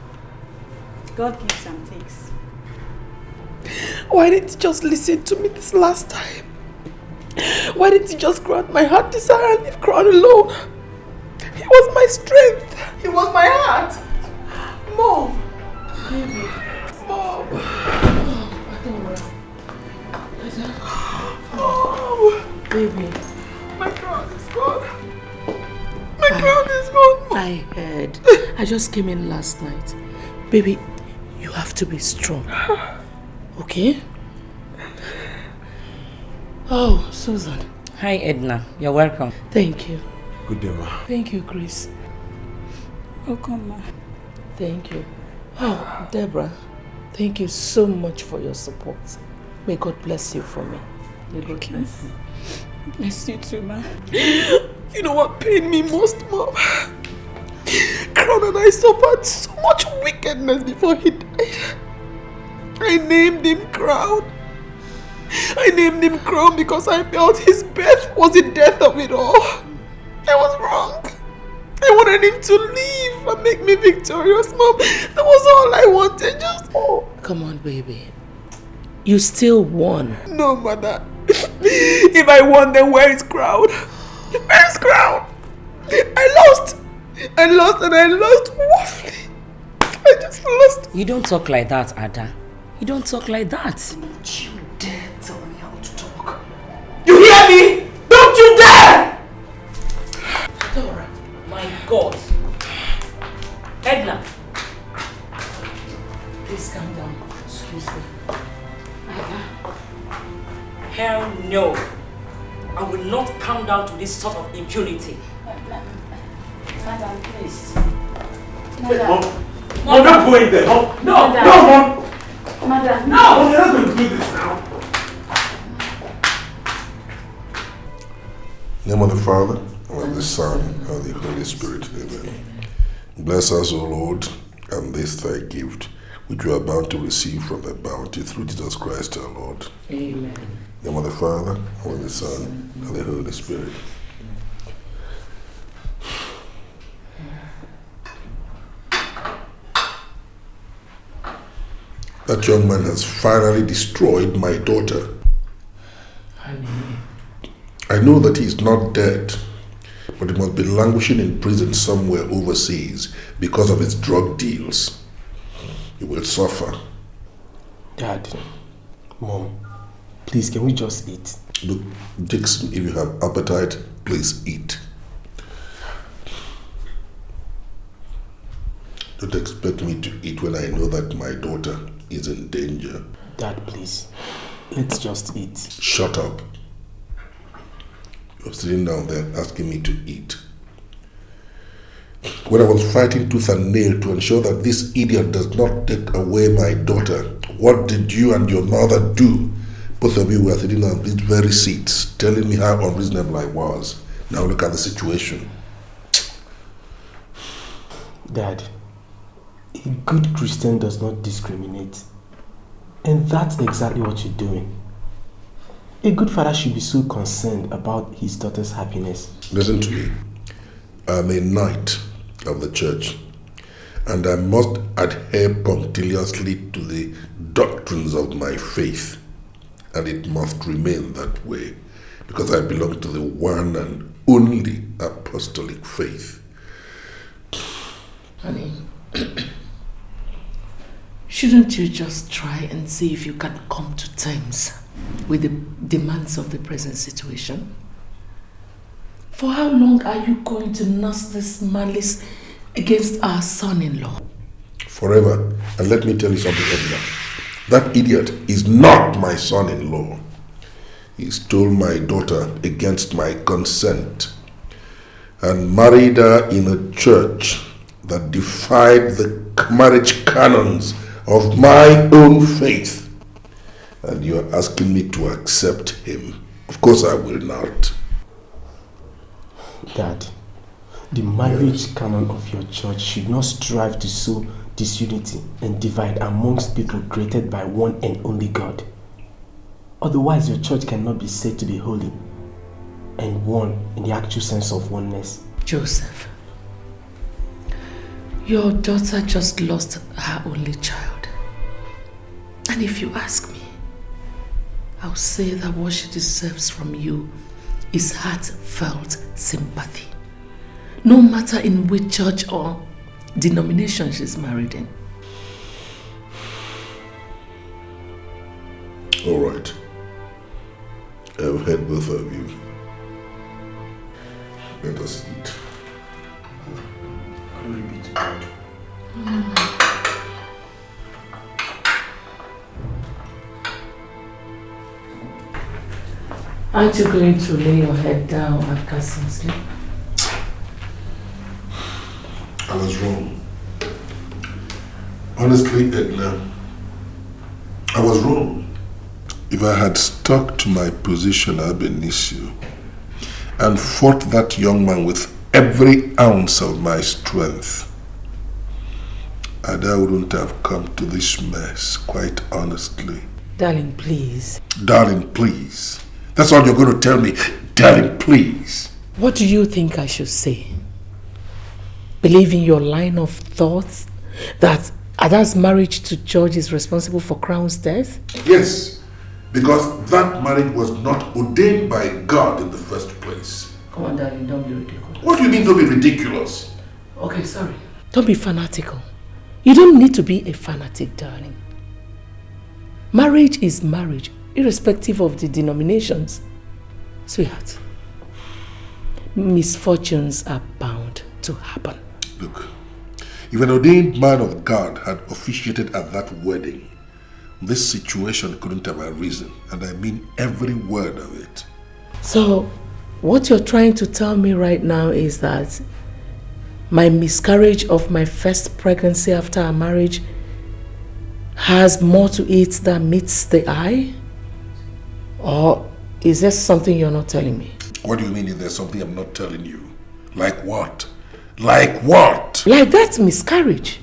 God gives and takes. Why didn't you just listen to me this last time? Why didn't you just grant my heart desire and leave Crown alone? He was my strength. He was my heart. Mom. Baby. Mom. Oh, baby. My crown is gone. My crown is gone. I heard. I just came in last night. Baby, you have to be strong. Okay? Oh, Susan. Hi, Edna. You're welcome. Thank you. Good day, ma. Thank you, Chris. Welcome, ma. Thank you. Oh, Deborah, thank you so much for your support. May God bless you for me. May God bless you. Bless you too, ma. You know what pained me most, Mom? Crown and I suffered so much wickedness before he died. I named him Crown. I named him Crown because I felt his birth was the death of it all. I was wrong. I wanted him to live and make me victorious, Mom. That was all I wanted, just... Come on, baby. You still won. No, Mother. If I won, then where is Crown? Where is Crown? I lost and I lost woefully. I just lost. You don't talk like that, Ada. You don't talk like that. Don't you dare tell me how to talk. You hear me? Don't you dare! Dora, my God. Edna. Please calm down. Excuse me. Hell no. I will not calm down to this sort of impunity. Madam, please. Mom, I'm not going there. No, Mom. Madam. No, you're not going to do this now. In the name of the Father, and of the Son, and of the Holy Spirit. Amen. Bless us, O Lord, and this thy gift, which we are bound to receive from thy bounty through Jesus Christ our Lord. Amen. In the name of the Father, and of the Son, and of the Holy Spirit. That young man has finally destroyed my daughter. I know that he is not dead, but he must be languishing in prison somewhere overseas because of his drug deals. He will suffer. Dad, Mom, please, can we just eat? Look, Dixon, if you have appetite, please eat. Don't expect me to eat when I know that my daughter is in danger. Dad, please, let's just eat. Shut up. You're sitting down there asking me to eat. When I was fighting tooth and nail to ensure that this idiot does not take away my daughter, what did you and your mother do? Both of you were sitting on these very seats, telling me how unreasonable I was. Now look at the situation. Dad, a good Christian does not discriminate. And that's exactly what you're doing. A good father should be so concerned about his daughter's happiness. Listen to me. I'm a knight of the church, and I must adhere punctiliously to the doctrines of my faith, and it must remain that way, because I belong to the one and only apostolic faith. Honey, shouldn't you just try and see if you can come to terms with the demands of the present situation? For how long are you going to nurse this malice against our son-in-law? Forever. And let me tell you something, Edna. That idiot is not my son-in-law. He stole my daughter against my consent and married her in a church that defied the marriage canons of my own faith. And you are asking me to accept him. Of course I will not. Dad, the marriage canon of your church should not strive to sow disunity and divide amongst people created by one and only God. Otherwise, your church cannot be said to be holy and one in the actual sense of oneness. Joseph, your daughter just lost her only child. And if you ask me, I'll say that what she deserves from you is heartfelt sympathy, no matter in which church or denomination she's married in. All right. I've heard both of you. Let us eat. Glory be to God. Aren't you going to lay your head down and catch some sleep? I was wrong. Honestly, Edna, I was wrong. If I had stuck to my position ab initio, and fought that young man with every ounce of my strength, Ada wouldn't have come to this mess, quite honestly. Darling, please. Darling, please. That's all you're going to tell me. Darling, please. What do you think I should say? Believe in your line of thoughts that Ada's marriage to George is responsible for Crown's death? Yes, because that marriage was not ordained by God in the first place. Come on, darling, don't be ridiculous. What do you mean don't be ridiculous? Okay, sorry. Don't be fanatical. You don't need to be a fanatic, darling. Marriage is marriage, irrespective of the denominations. Sweetheart, misfortunes are bound to happen. Look, if an ordained man of God had officiated at that wedding, this situation couldn't have arisen, and I mean every word of it. So, what you're trying to tell me right now is that my miscarriage of my first pregnancy after our marriage has more to it than meets the eye? Or is there something you're not telling me? What do you mean if there's something I'm not telling you? Like what? Like what? Like that miscarriage.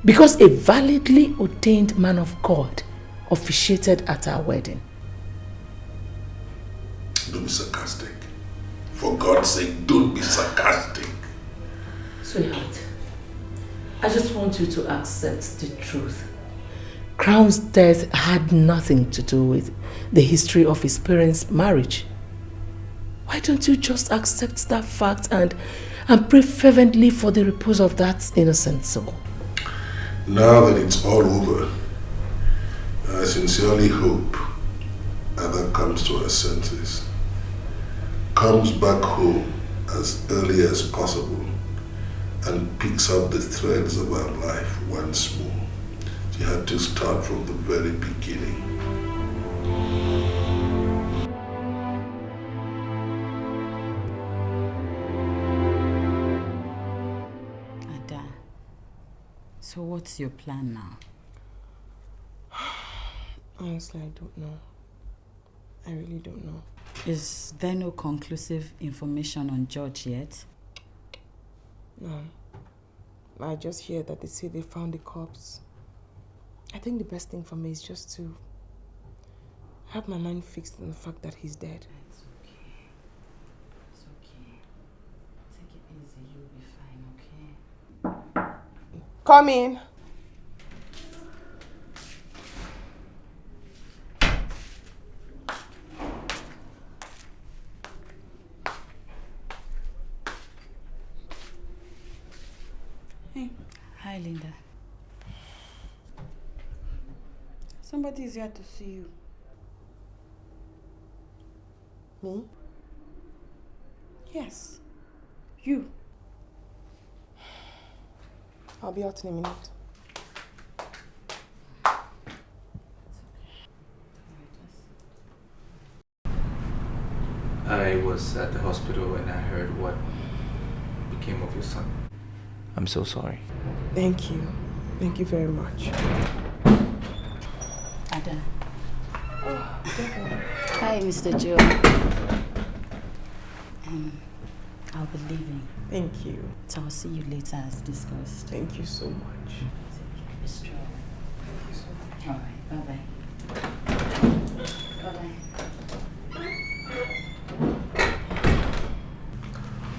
Because a validly ordained man of God officiated at our wedding. Don't be sarcastic. For God's sake, don't be sarcastic. Sweetheart, I just want you to accept the truth. Crown's death had nothing to do with the history of his parents' marriage. Why don't you just accept that fact and pray fervently for the repose of that innocent soul? Now that it's all over, I sincerely hope Ada comes to her senses, comes back home as early as possible, and picks up the threads of her life once more. She had to start from the very beginning. Ada, so what's your plan now? Honestly, I don't know. I really don't know. Is there no conclusive information on George yet? No. I just hear that they say they found the corpse. I think the best thing for me is just to have my mind fixed on the fact that he's dead. It's okay. It's okay. Take it easy. You'll be fine, okay? Come in. Hey. Hi, Linda. Somebody is here to see you. Me? Yes. You. I'll be out in a minute. I was at the hospital and I heard what became of your son. I'm so sorry. Thank you. Thank you very much. Ada. Oh, hi, Mr. Joe. I'll be leaving. Thank you. So I'll see you later as discussed. Thank you so much. Be strong. Thank you so much. All right. Bye-bye. Bye-bye.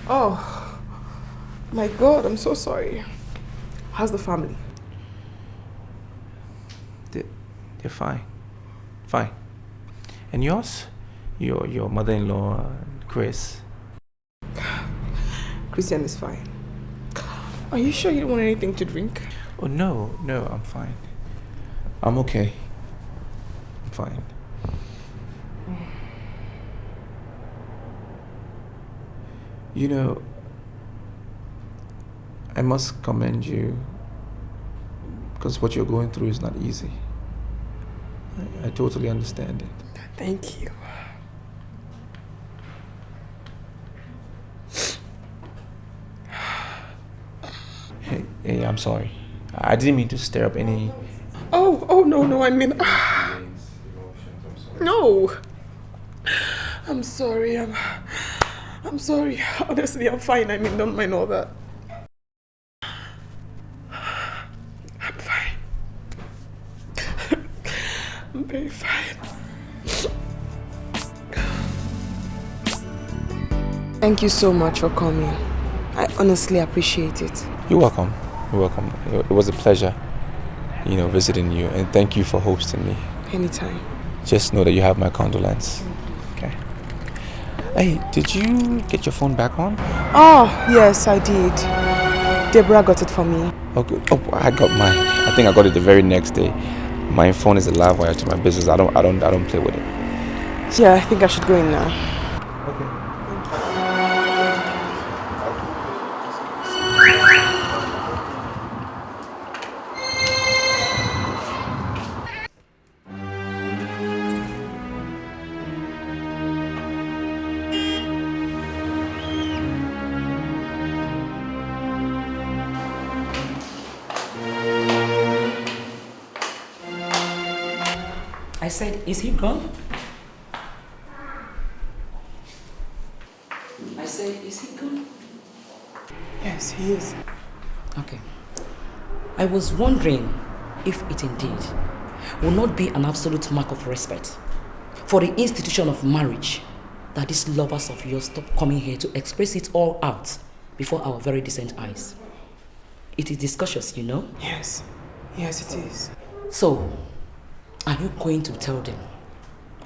Oh, my God, I'm so sorry. How's the family? They're fine. Fine. And yours? Your mother-in-law, Chris? Christian is fine. Are you sure you don't want anything to drink? Oh, no, I'm fine. I'm okay. I'm fine. You know, I must commend you because what you're going through is not easy. I totally understand it. Thank you. Hey, I'm sorry. I didn't mean to stir up any... Oh, no, I mean... No. I'm sorry. I'm sorry. Honestly, I'm fine. I mean, don't mind all that. I'm fine. I'm very fine. Thank you so much for coming. I honestly appreciate it. You're welcome. You're welcome. It was a pleasure, visiting you, and thank you for hosting me. Anytime. Just know that you have my condolence. Okay. Hey, did you get your phone back on? Oh, yes, I did. Deborah got it for me. Okay. Oh, I got mine. I think I got it the very next day. My phone is a live wire to my business. I don't play with it. Yeah, I think I should go in now. Okay. I said, is he gone? I said, is he gone? Yes, he is. Okay. I was wondering if it indeed will not be an absolute mark of respect for the institution of marriage that these lovers of yours stop coming here to express it all out before our very decent eyes. It is discourteous, you know? Yes. Yes, it is. So, are you going to tell them?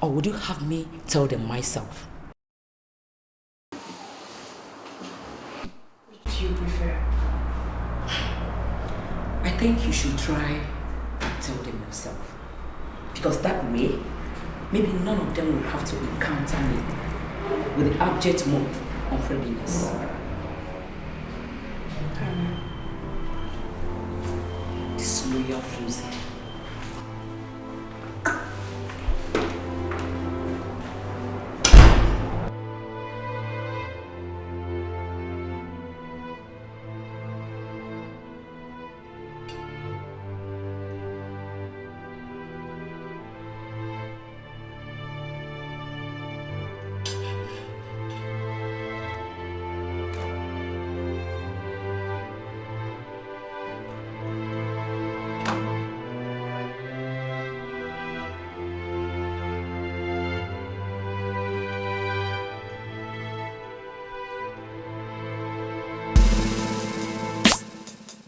Or would you have me tell them myself? Which do you prefer? I think you should try and tell them yourself. Because that way, maybe none of them will have to encounter me with the abject mode of friendliness. Disloyal frenzy.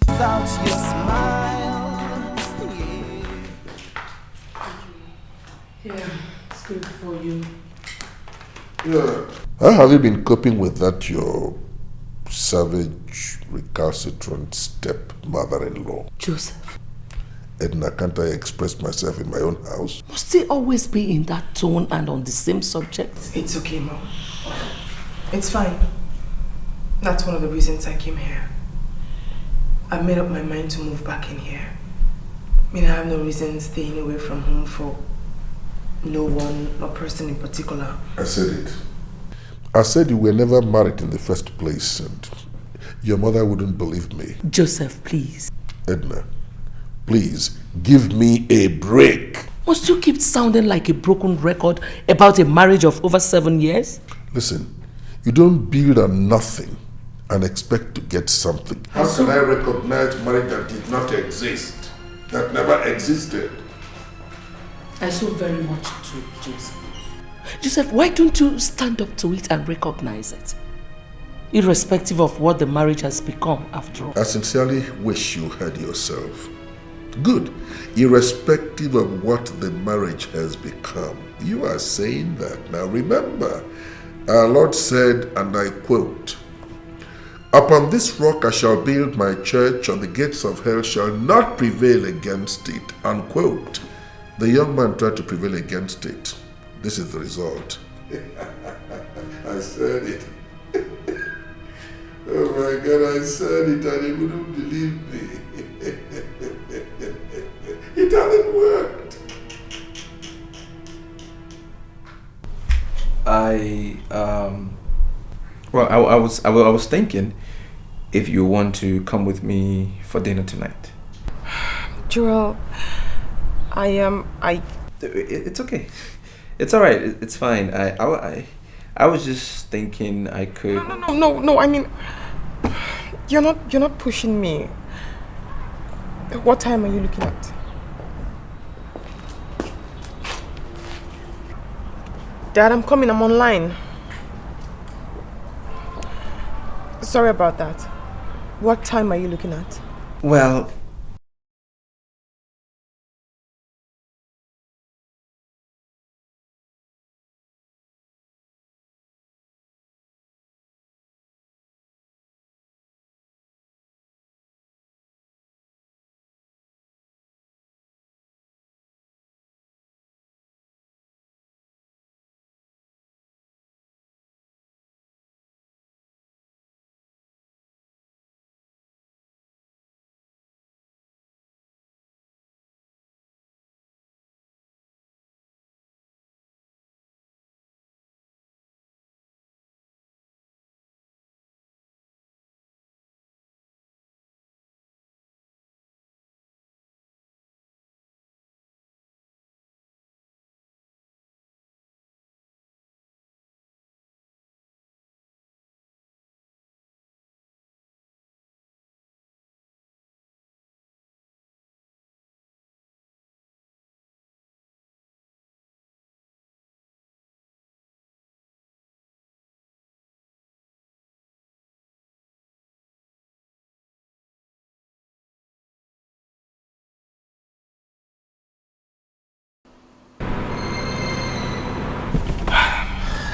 Without your smile, yeah, it's good for you. Yeah. How have you been coping with that, your savage, recalcitrant stepmother-in-law? Joseph. Edna, can't I express myself in my own house? Must it always be in that tone and on the same subject? It's okay, Mom. It's fine. That's one of the reasons I came here. I made up my mind to move back in here. I mean, I have no reason staying away from home for no one or person in particular. I said it. I said you were never married in the first place, and your mother wouldn't believe me. Joseph, please. Edna, please give me a break. Must you keep sounding like a broken record about a marriage of over 7 years? Listen, you don't build on nothing and expect to get something. How can I recognize marriage that did not exist, that never existed? I so very much do, Joseph. Joseph, why don't you stand up to it and recognize it? Irrespective of what the marriage has become, after all. I sincerely wish you heard yourself. Good. Irrespective of what the marriage has become. You are saying that. Now remember, our Lord said, and I quote, "Upon this rock I shall build my church, and the gates of hell shall not prevail against it," unquote. The young man tried to prevail against it. This is the result. I said it. Oh my God, I said it and he wouldn't believe me. It hasn't worked. I was thinking if you want to come with me for dinner tonight. Joel, It's okay. It's all right. It's fine. I was just thinking I could... No, I mean... You're not pushing me. What time are you looking at? Dad, I'm coming. I'm online. Sorry about that. What time are you looking at? Well...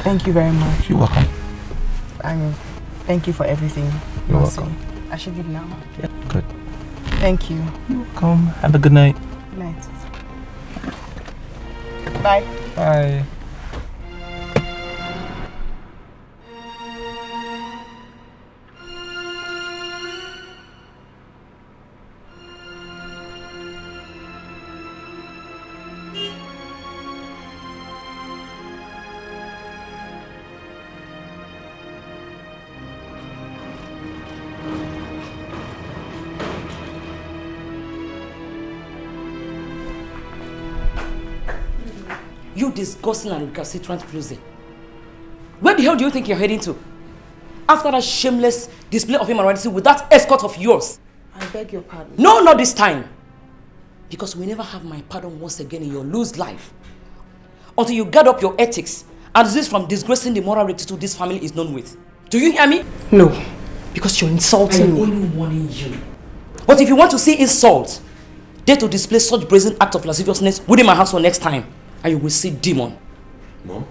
Thank you very much. You're welcome. Thank you for everything. You're welcome. I should leave now. Yeah, good. Thank you. You're welcome. Have a good night. Good night. Bye. Bye. You disgusting and recalcitrant floozy. Where the hell do you think you're heading to? After that shameless display of immorality with that escort of yours. I beg your pardon. No, not this time. Because we never have my pardon once again in your loose life. Until you guard up your ethics and desist from disgracing the moral rectitude this family is known with. Do you hear me? No. Because you're insulting me. I'm only warning you. But if you want to see insult, dare to display such brazen act of lasciviousness within my household next time. And you will see demon. Mom?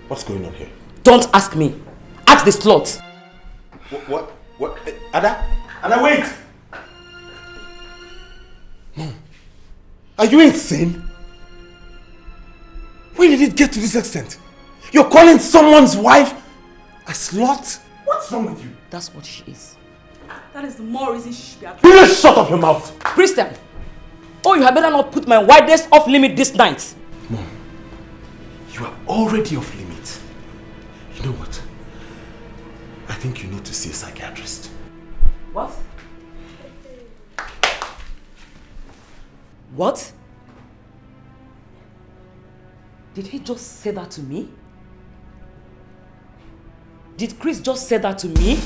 What's going on here? Don't ask me. Ask the slut. What? Ada? Ada, wait! Mom, are you insane? When did it get to this extent? You're calling someone's wife a slut? What's wrong with you? That's what she is. That is the more reason she should be at. You just shut up your mouth! Christian! Oh, you had better not put my widest off limit this night. Mom, you are already off limit. You know what? I think you need to see a psychiatrist. What? What? Did he just say that to me? Did Chris just say that to me?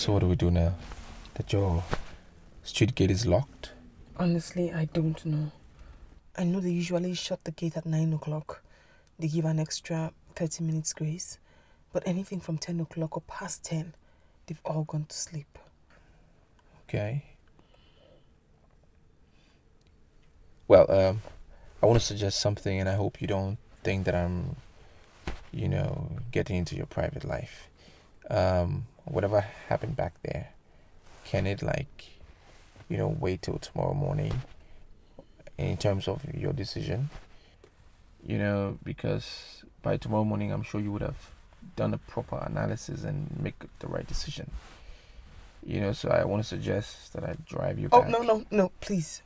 So what do we do now? That your street gate is locked? Honestly, I don't know. I know they usually shut the gate at 9 o'clock. They give an extra 30 minutes grace. But anything from 10 o'clock or past 10, they've all gone to sleep. Okay. Well, I want to suggest something, and I hope you don't think that I'm, getting into your private life. Whatever happened back there, can it wait till tomorrow morning in terms of your decision? Because by tomorrow morning, I'm sure you would have done a proper analysis and make the right decision. So I want to suggest that I drive you back. Oh, no, please.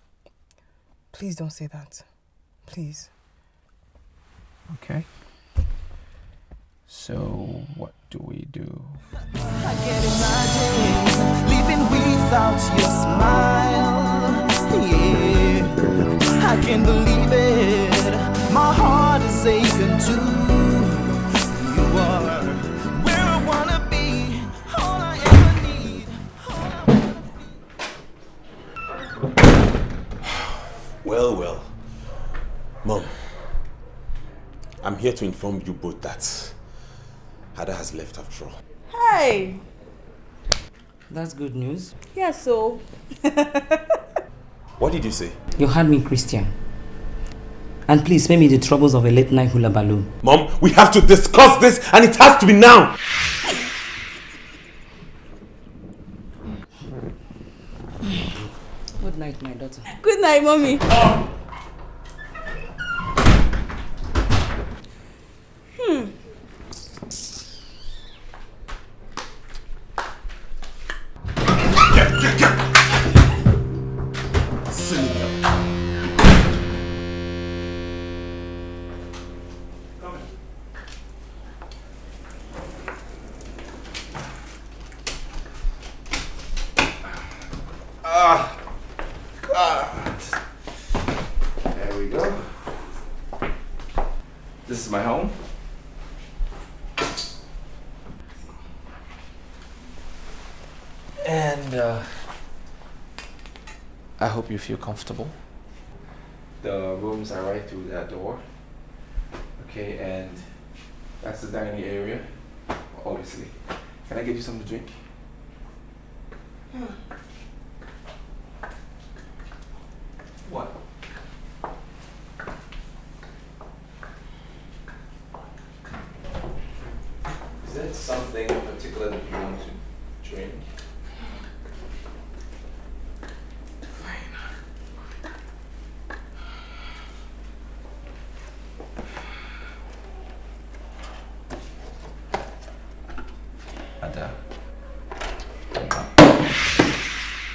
Please don't say that. Please. Okay. So what do we do? I can't imagine living without your smile. Yeah, I can't believe it. My heart is aching too. You are where I wanna be. All I ever need. Well. Mom, I'm here to inform you both that Ada has left after all. Hey! That's good news. Yeah, so... What did you say? You heard me, Christian. And please spare me the troubles of a late night hula balloon. Mom, we have to discuss this and it has to be now! Good night, my daughter. Good night, Mommy. God. There we go. This is my home. And I hope you feel comfortable. The rooms are right through that door. Okay, and that's the dining area, obviously. Can I get you something to drink? What? Is there something in particular that you want to drink? Ada.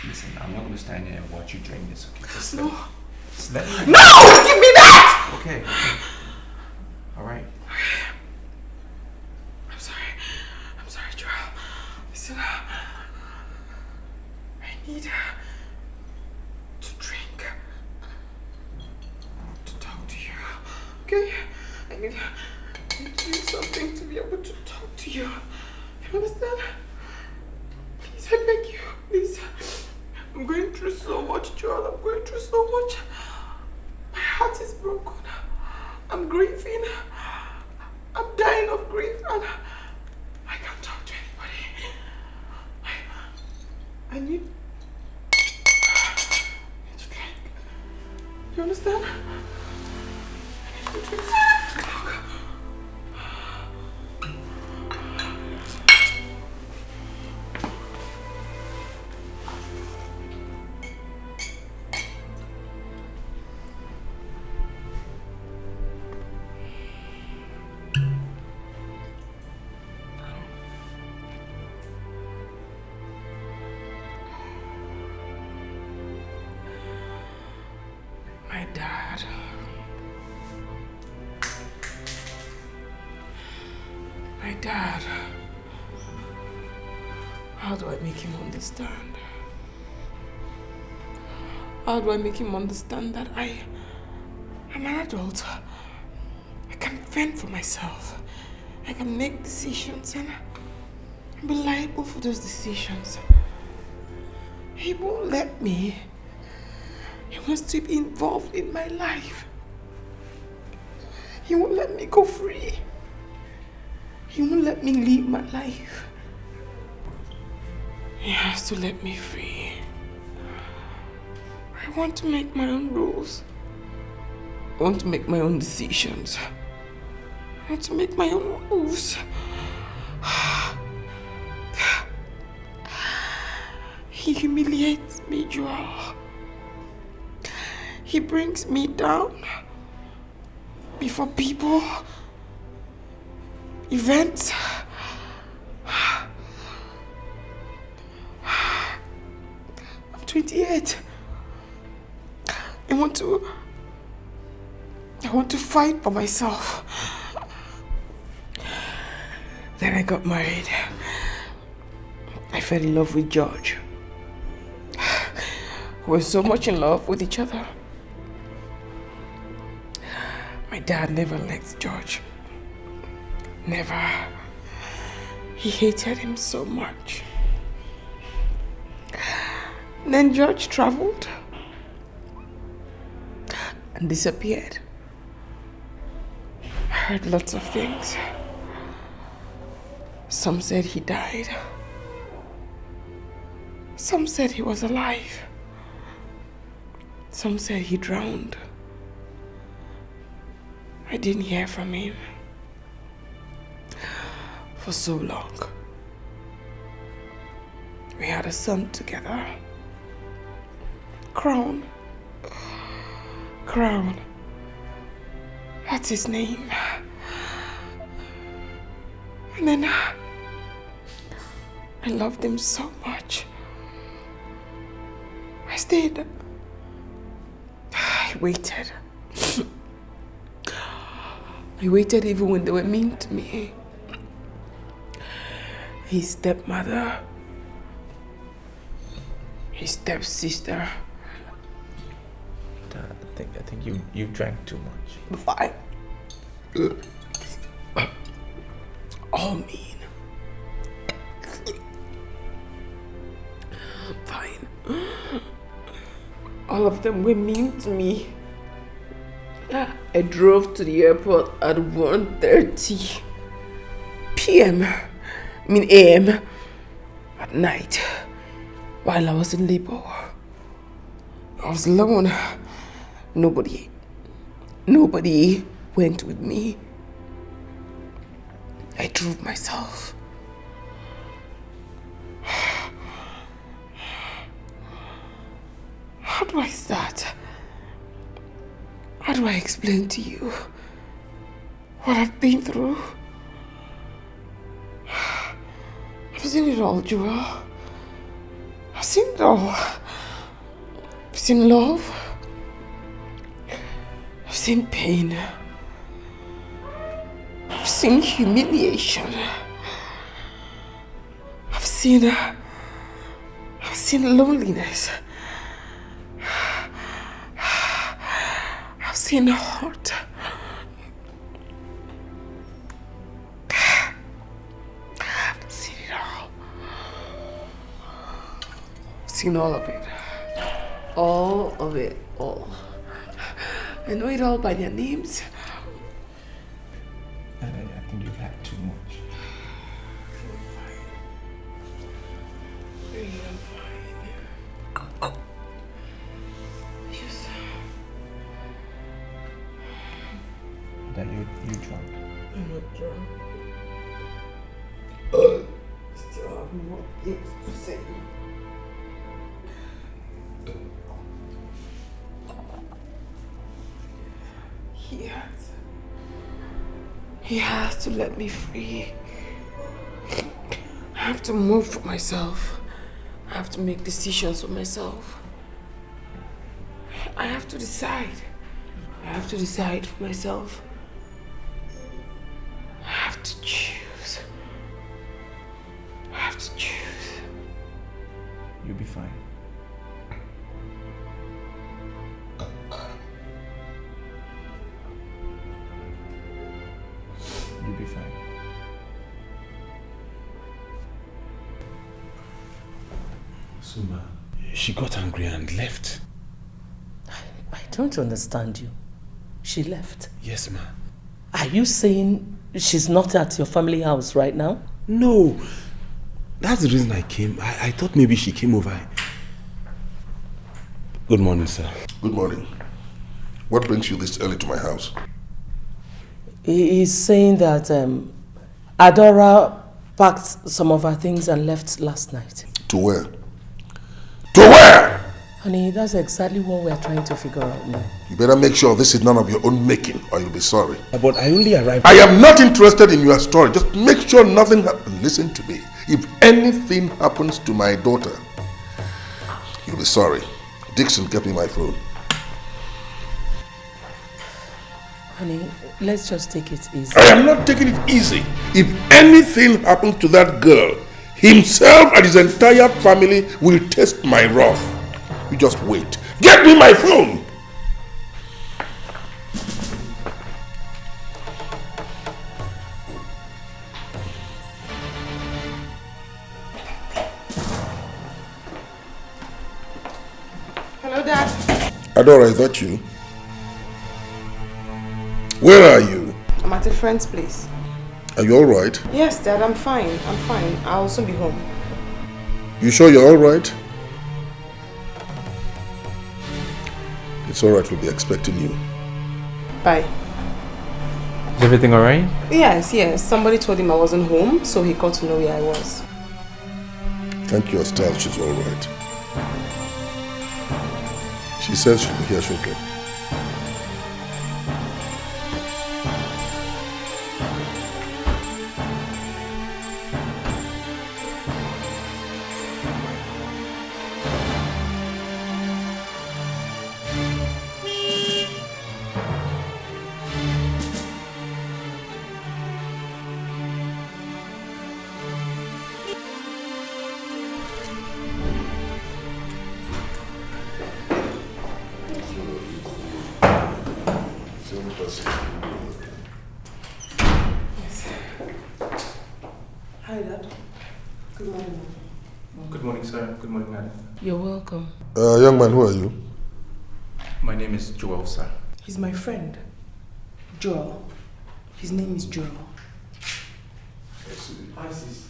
Listen, I'm not going to stand here and watch you drink this, okay? Just let me. Just let me. No! Give me that! Okay. All right. I'm sorry, Joel. Listen, I need to drink, to talk to you, okay? I need to do something to be able to talk to you. You understand? Please, I beg you, please. I'm going through so much, Joel. I'm going through so much. My heart is broken. I'm grieving. I'm dying of grief, and I can't talk to anybody. I need to drink. You understand? I need to drink. My dad. My dad. How do I make him understand? How do I make him understand that I'm an adult? I can fend for myself. I can make decisions, and be liable for those decisions. He won't let me. He wants to be involved in my life. He won't let me go free. He won't let me live my life. He has to let me free. I want to make my own rules. I want to make my own decisions. I want to make my own moves. He humiliates me, Joel. He brings me down before people, events. I'm 28. I want to fight for myself. Then I got married. I fell in love with George. We were so much in love with each other. My dad never liked George. Never. He hated him so much. Then George traveled and disappeared. I heard lots of things. Some said he died. Some said he was alive. Some said he drowned. I didn't hear from him for so long. We had a son together. Crown. Crown. That's his name. And then I loved him so much. I stayed. I waited. I waited even when they were mean to me. His stepmother, his stepsister. Dad, I think you drank too much. Fine. All mean. Fine. All of them were mean to me. I drove to the airport at 1:30 p.m. AM at night while I was in labor. I was alone. Nobody went with me. I drove myself. How do I start? How do I explain to you what I've been through? I've seen it all, Joel. I've seen it all. I've seen love. I've seen pain. I've seen humiliation. I've seen loneliness. I've seen hurt. I've seen it all. I've seen all of it. All of it, all. I know it all by their names. I think you've had too much. That you drunk. I'm not drunk. Still have more things to say. He has to let me free. I have to move for myself. I have to make decisions for myself. I have to decide. I have to decide for myself. I have to choose. I have to choose. You'll be fine. You'll be fine. So, ma, she got angry and left. I don't understand you. She left? Yes, ma. Are you saying she's not at your family house right now? No. That's the reason I came. I thought maybe she came over. Good morning, sir. Good morning. What brings you this early to my house? He's saying that Adora packed some of her things and left last night. To where? To where? Honey, that's exactly what we're trying to figure out now. You better make sure this is none of your own making or you'll be sorry. But I only arrived... I am not interested in your story. Just make sure nothing happens. Listen to me. If anything happens to my daughter, you'll be sorry. Dixon kept me my phone. Honey, let's just take it easy. I am not taking it easy. If anything happens to that girl, himself and his entire family will taste my wrath. You just wait. Get me my phone! Hello, Dad. Adora, is that you? Where are you? I'm at a friend's place. Are you alright? Yes, Dad, I'm fine. I'm fine. I'll soon be home. You sure you're alright? It's alright, we'll be expecting you. Bye. Is everything alright? Yes. Somebody told him I wasn't home, so he got to know where I was. Thank you, Estelle, she's alright. She says she'll be here shortly. Hi, Dad. Good morning. Good morning, sir. Good morning, madam. You're welcome. Young man, who are you? My name is Joel, sir. He's my friend. Joel. His name is Joel. Hi, sis.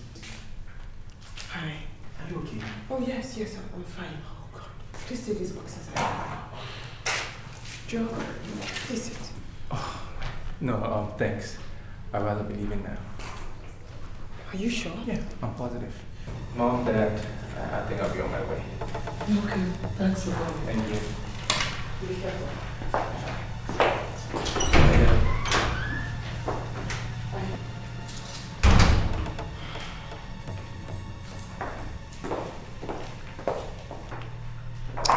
Hi. Are you okay? Oh, yes, I'm fine. Oh, God. Please take this box inside. Joel, please sit. No, thanks. I'd rather be leaving now. Are you sure? Yeah, I'm positive. Mom, Dad, I think I'll be on my way. Okay, thanks for coming. Thank you. Be careful.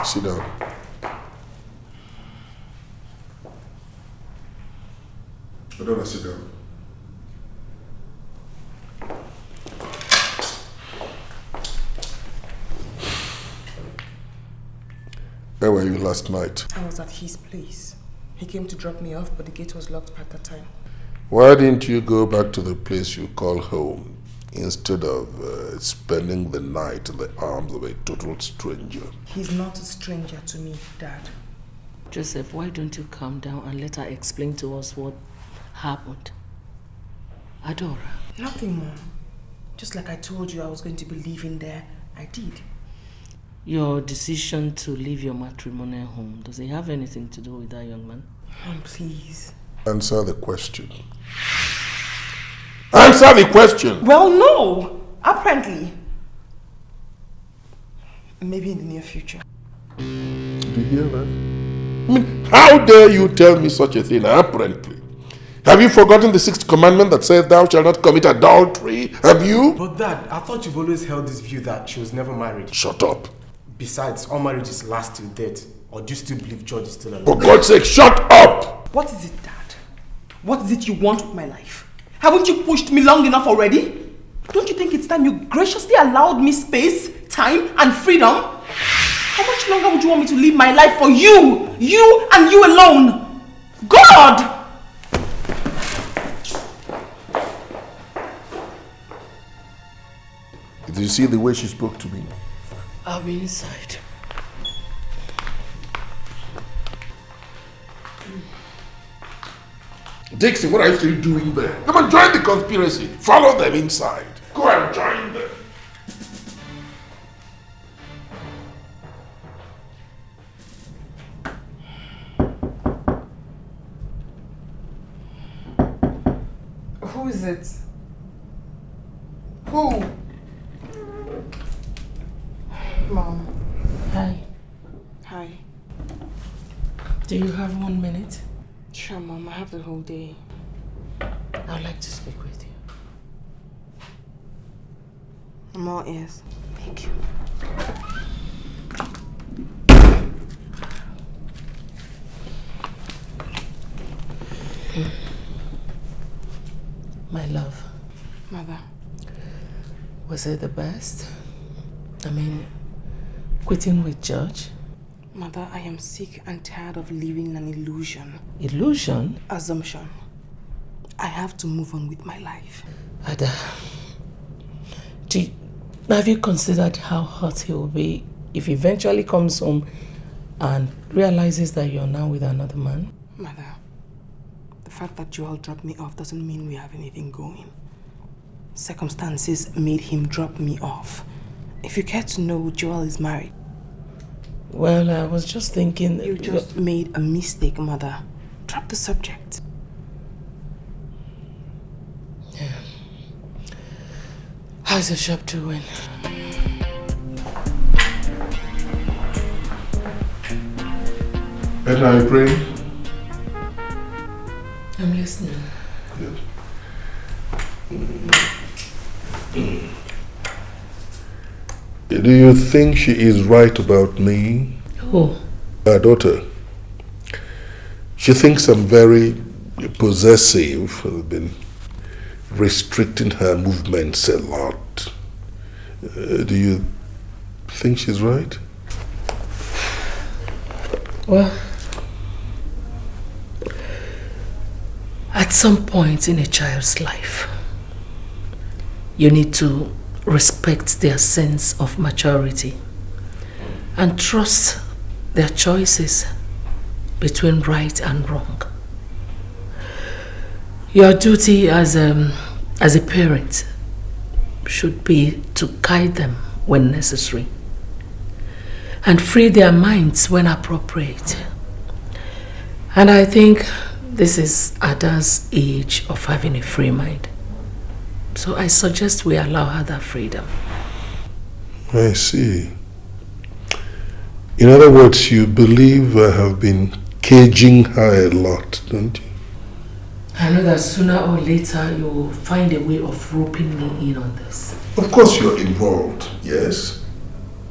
Sit down. Adora, sit down. Where were you last night? I was at his place. He came to drop me off, but the gate was locked at that time. Why didn't you go back to the place you call home instead of spending the night in the arms of a total stranger? He's not a stranger to me, Dad. Joseph, why don't you calm down and let her explain to us what happened? Adora. Nothing, Mom. Just like I told you I was going to be living there, I did. Your decision to leave your matrimonial home, does it have anything to do with that young man? Mom, please. Answer the question. Answer the question! Well, no! Apparently. Maybe in the near future. Do you hear that? I mean, how dare you tell me such a thing, apparently? Have you forgotten the 6th commandment that says thou shalt not commit adultery? Have you? But Dad, I thought you've always held this view that she was never married. Shut up. Besides, all marriages last till death. Or do you still believe George is still alive? For God's sake, shut up! What is it, Dad? What is it you want with my life? Haven't you pushed me long enough already? Don't you think it's time you graciously allowed me space, time, and freedom? How much longer would you want me to live my life for you? You and you alone? God! Did you see the way she spoke to me? I'll be inside. Dixie, what are you still doing there? Come on, join the conspiracy. Follow them inside. Go and join them. Who is it? Who? Mom. Hi. Hi. Do you have 1 minute? Sure, Mom. I have the whole day. I'd like to speak with you. I'm all ears. Thank you. My love. Mother. Was it the best? I mean, quitting with George? Mother, I am sick and tired of living an illusion. Illusion? Assumption. I have to move on with my life. Ada, have you considered how hurt he will be if he eventually comes home and realizes that you're now with another man? Mother, the fact that Joel dropped me off doesn't mean we have anything going. Circumstances made him drop me off. If you care to know, Joel is married. Well, I was just thinking... You just made a mistake, Mother. Drop the subject. Yeah. How's the shop doing? And are you praying? I'm listening. Good. Do you think she is right about me? Who? Her daughter. She thinks I'm very possessive. I've been restricting her movements a lot. Do you think she's right? Well, at some point in a child's life, you need to respect their sense of maturity and trust their choices between right and wrong. Your duty as a parent should be to guide them when necessary and free their minds when appropriate. And I think this is Ada's age of having a free mind. So I suggest we allow her that freedom. I see. In other words, you believe I have been caging her a lot, don't you? I know that sooner or later you will find a way of roping me in on this. Of course you're involved, yes.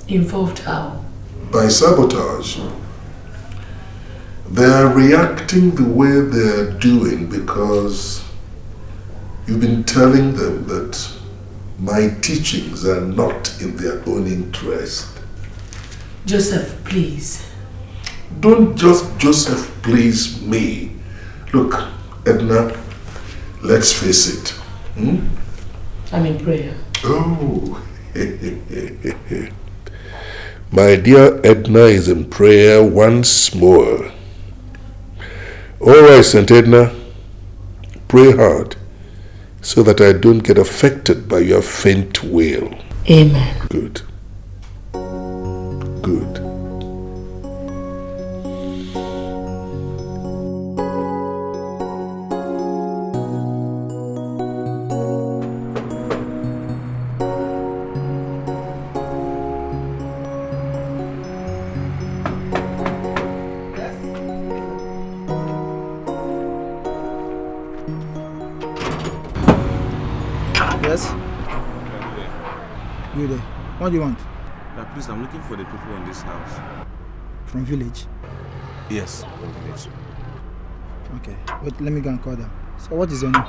Involved how? By sabotage. They are reacting the way they are doing because you've been telling them that my teachings are not in their own interest. Joseph, please. Don't just Joseph please me. Look, Edna, let's face it. I'm in prayer. Oh. My dear Edna is in prayer once more. All right, St. Edna. Pray hard so that I don't get affected by your faint wail. Amen. Good. Good. What do you want? Please, I'm looking for the people in this house. From village? Yes, from village. Okay, wait, let me go and call them. So what is your name?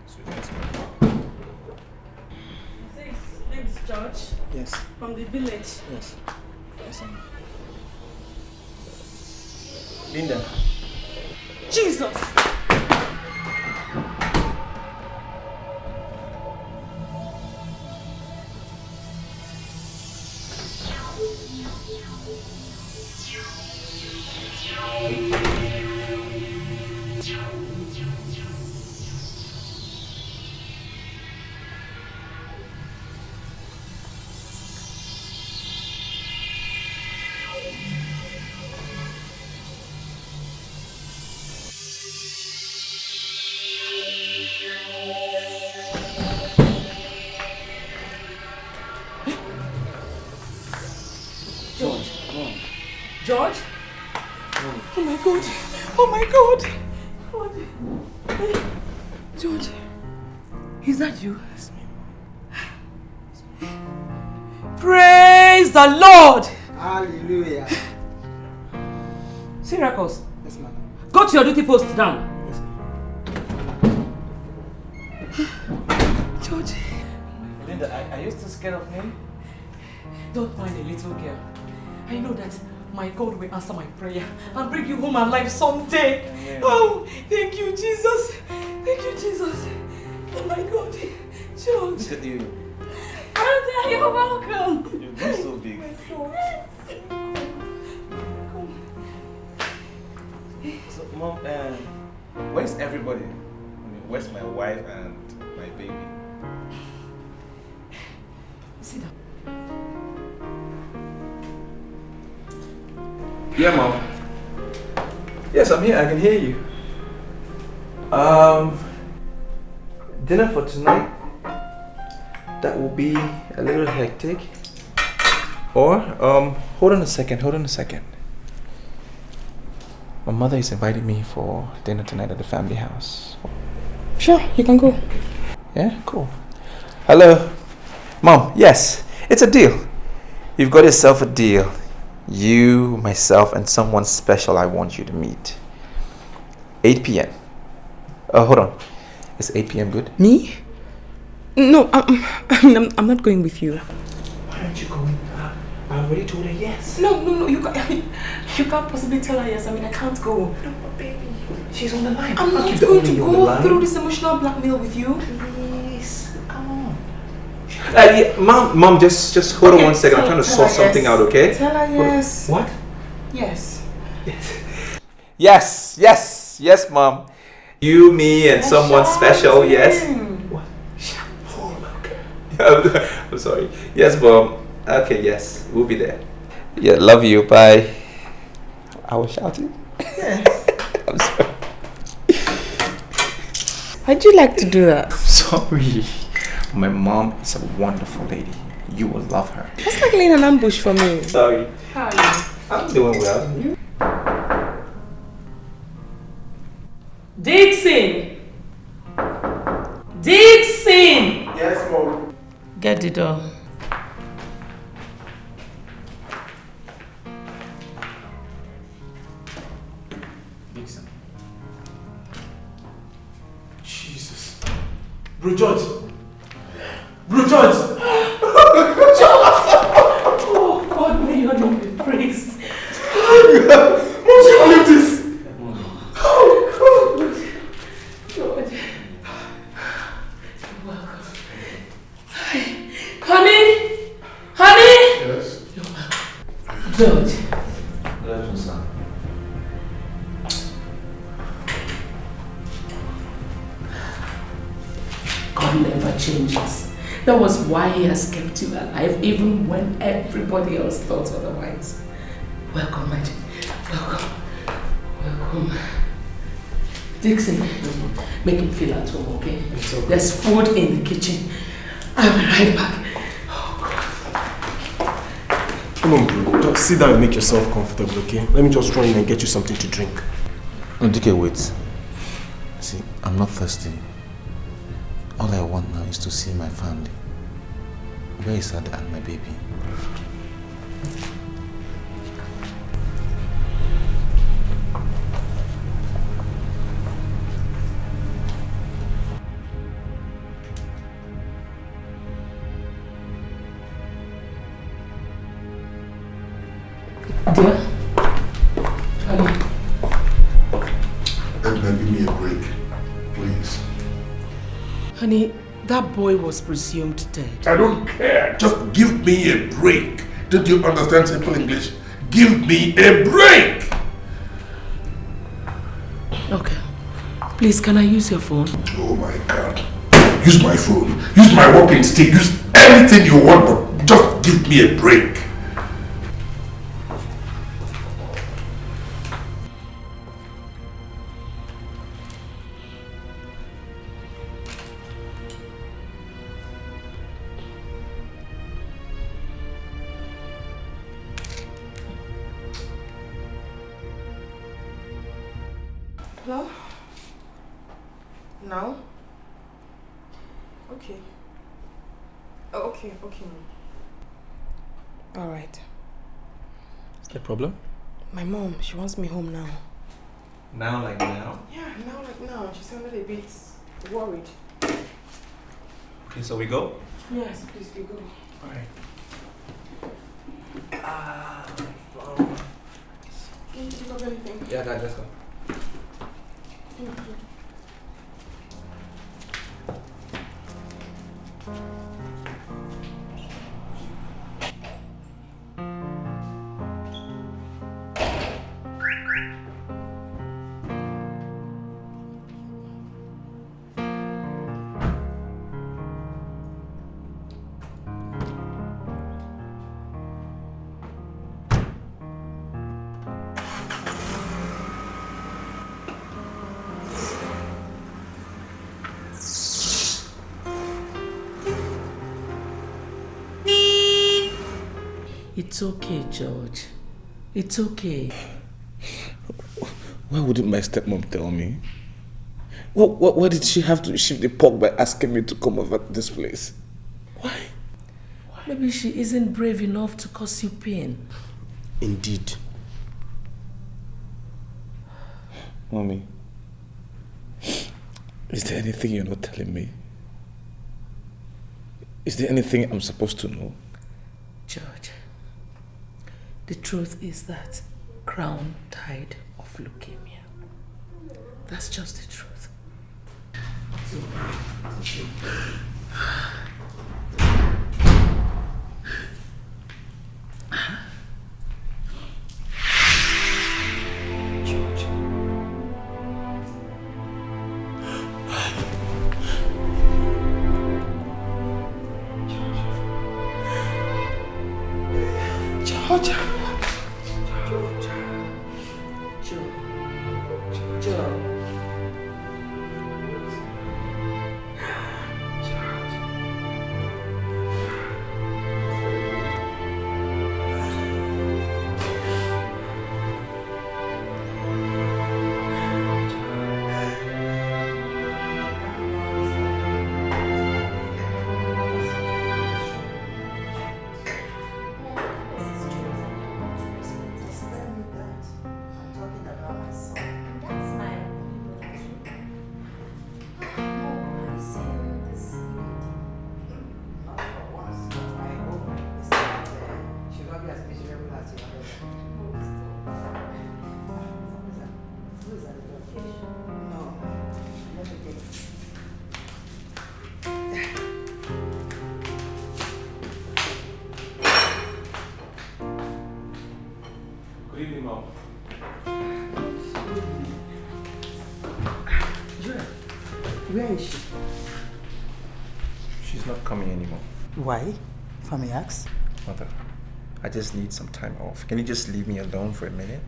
His name is George. Yes. From the village. Yes. Yes, Linda. Jesus! George? Oh my God. Oh my God. George, is that you? Praise the Lord! Hallelujah. Syracuse, Yes, madam. go to your duty post now. George. Linda, are you still scared of me? Don't mind a little girl. I know that my God will answer my prayer and bring you home alive someday. Amen. Oh, thank you, Jesus. Thank you, Jesus. Oh my God. George. Look at you. Brother, you're welcome. You've grown so big. So, Mom, where's everybody? I mean, where's my wife and my baby? Sit down. Yeah, Mom. Yes, I'm here. I can hear you. Dinner for tonight. That will be a little hectic. Or, hold on a second. My mother is inviting me for dinner tonight at the family house. Sure, you can go. Yeah, cool. Hello. Mom, yes, it's a deal. You've got yourself a deal. You, myself, and someone special I want you to meet. 8 p.m. Hold on. Is 8 p.m. good? Me? No, I'm not going with you. Why aren't you going? I already told her yes. No, you can't possibly tell her yes. I mean, I can't go. No, but baby, she's on the line. I'm not going to go through this emotional blackmail with you. Please, come on. Yeah, Mom, just hold on one second. I'm trying to sort something out, okay? Tell her yes. What? Yes. Yes, Mom. You, me, and someone special, yes. What? Okay. I'm sorry. Yes, Mom. Okay, yes, we'll be there. Yeah, love you. Bye. I was shouting. Yes. I'm sorry. Why'd you like to do that? I'm sorry. My mom is a wonderful lady. You will love her. That's like laying an ambush for me. Sorry. How are you? I'm doing well. You? Dixon! Yes, Mom. Get the door. Dixon. Jesus. Bro George! Bro George! Oh God, may your name be praised. Mom, she believe this! George. You're welcome. Honey? Yes? You're welcome. George. Good afternoon, sir. God never changes. That was why He has kept you alive, even when everybody else thought otherwise. Welcome, my dear. Welcome. Dixon, make him feel at home, okay? Okay. There's food in the kitchen. I'll be right back. Come on, bro. Just sit down and make yourself comfortable, okay? Let me just run in and get you something to drink. No, DK, wait. See, I'm not thirsty. All I want now is to see my family. Where is Ada and my baby? Dear? Honey. Edna, give me a break, please. Honey, that boy was presumed dead. I don't care. Just give me a break. Did you understand simple English? Give me a break! Okay. Please, can I use your phone? Oh my God. Use my phone. Use my walking stick. Use anything you want, but just give me a break. Hello? Now? Okay. Oh, okay. Alright. Is there a problem? My mom, she wants me home now. Now, like now? Yeah, now. She sounded a bit worried. Okay, so we go? Yes, please, we go. Alright. Can you think of anything? Yeah, Dad, let's go. Thank you. It's okay, George. It's okay. Why wouldn't my stepmom tell me? Why did she have to shift the pork by asking me to come over to this place? Why? Maybe she isn't brave enough to cause you pain. Indeed. Mommy, is there anything you're not telling me? Is there anything I'm supposed to know? George, the truth is that Crown died of leukemia. That's just the truth. Where is she? She's not coming anymore. Why? If I may ask. Mother, I just need some time off. Can you just leave me alone for a minute?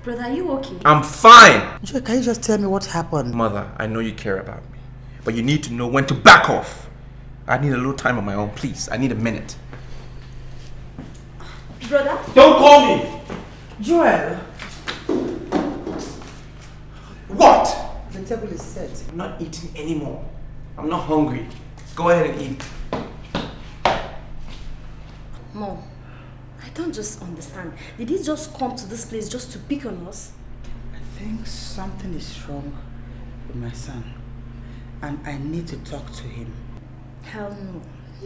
Brother, are you okay? I'm fine! Joy, can you just tell me what happened? Mother, I know you care about me, but you need to know when to back off. I need a little time on my own, please. I need a minute. Brother? Don't call me! Joel! What? The table is set. I'm not eating anymore. I'm not hungry. Go ahead and eat. Mom, I don't just understand. Did he just come to this place just to pick on us? I think something is wrong with my son. And I need to talk to him. Hell no.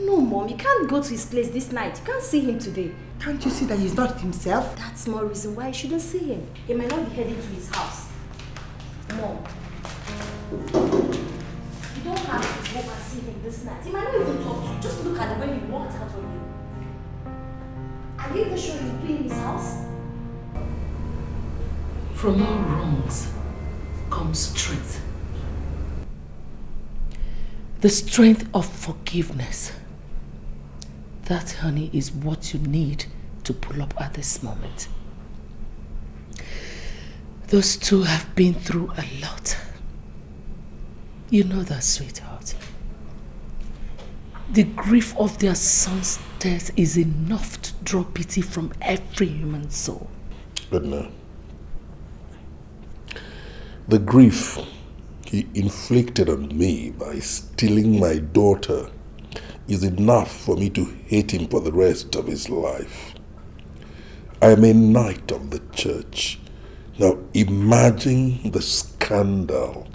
No, Mom, you can't go to his place this night. You can't see him today. Can't you see that he's not himself? That's more reason why you shouldn't see him. He might not be heading to his house. Mom, you don't have to go and see him this night. He might not even talk to you. Just look at the way he walked out on you. Are you even sure he'll be in his house? From all wrongs comes strength. The strength of forgiveness. That, honey, is what you need to pull up at this moment. Those two have been through a lot. You know that, sweetheart. The grief of their son's death is enough to draw pity from every human soul. But no. The grief he inflicted on me by stealing my daughter is enough for me to hate him for the rest of his life. I am a knight of the church. Now imagine the scandal,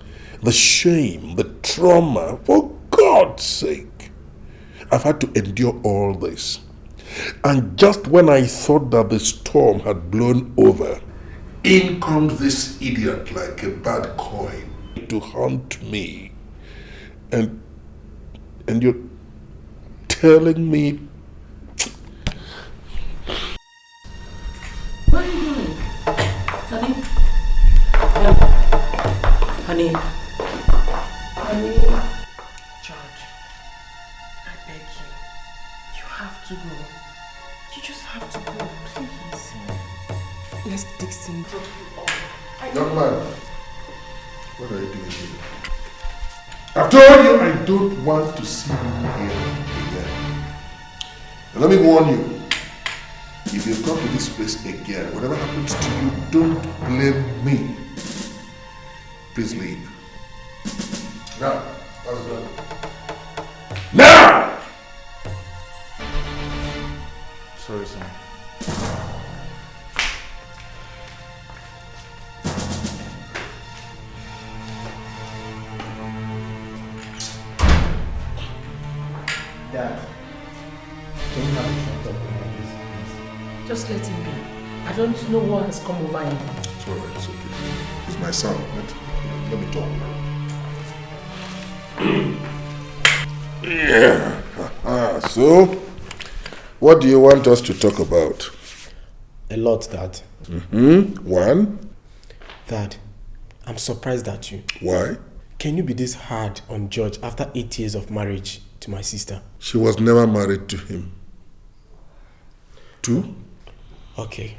the shame, the trauma, for God's sake. I've had to endure all this. And just when I thought that the storm had blown over, in comes this idiot like a bad coin to haunt me. And you're telling me... What are you doing? Honey? Honey? Honey? George, I beg you. You have to go. You just have to go, please. Let's Dixon drop you off. Young man, what are you doing here? I've told you I don't want to see you here again. And let me warn you, if you come to this place again, whatever happens to you, don't blame me. Please leave. Now, let's go. Now! Sorry, son. Dad, can you have a shot of me? Just let him be. I don't know what has come over him. It's alright, it's okay. He's my son. Let me talk. Yeah. So, what do you want us to talk about? A lot, Dad. One? Dad, I'm surprised at you. Why? Can you be this hard on George after 8 years of marriage to my sister? She was never married to him. 2? Okay.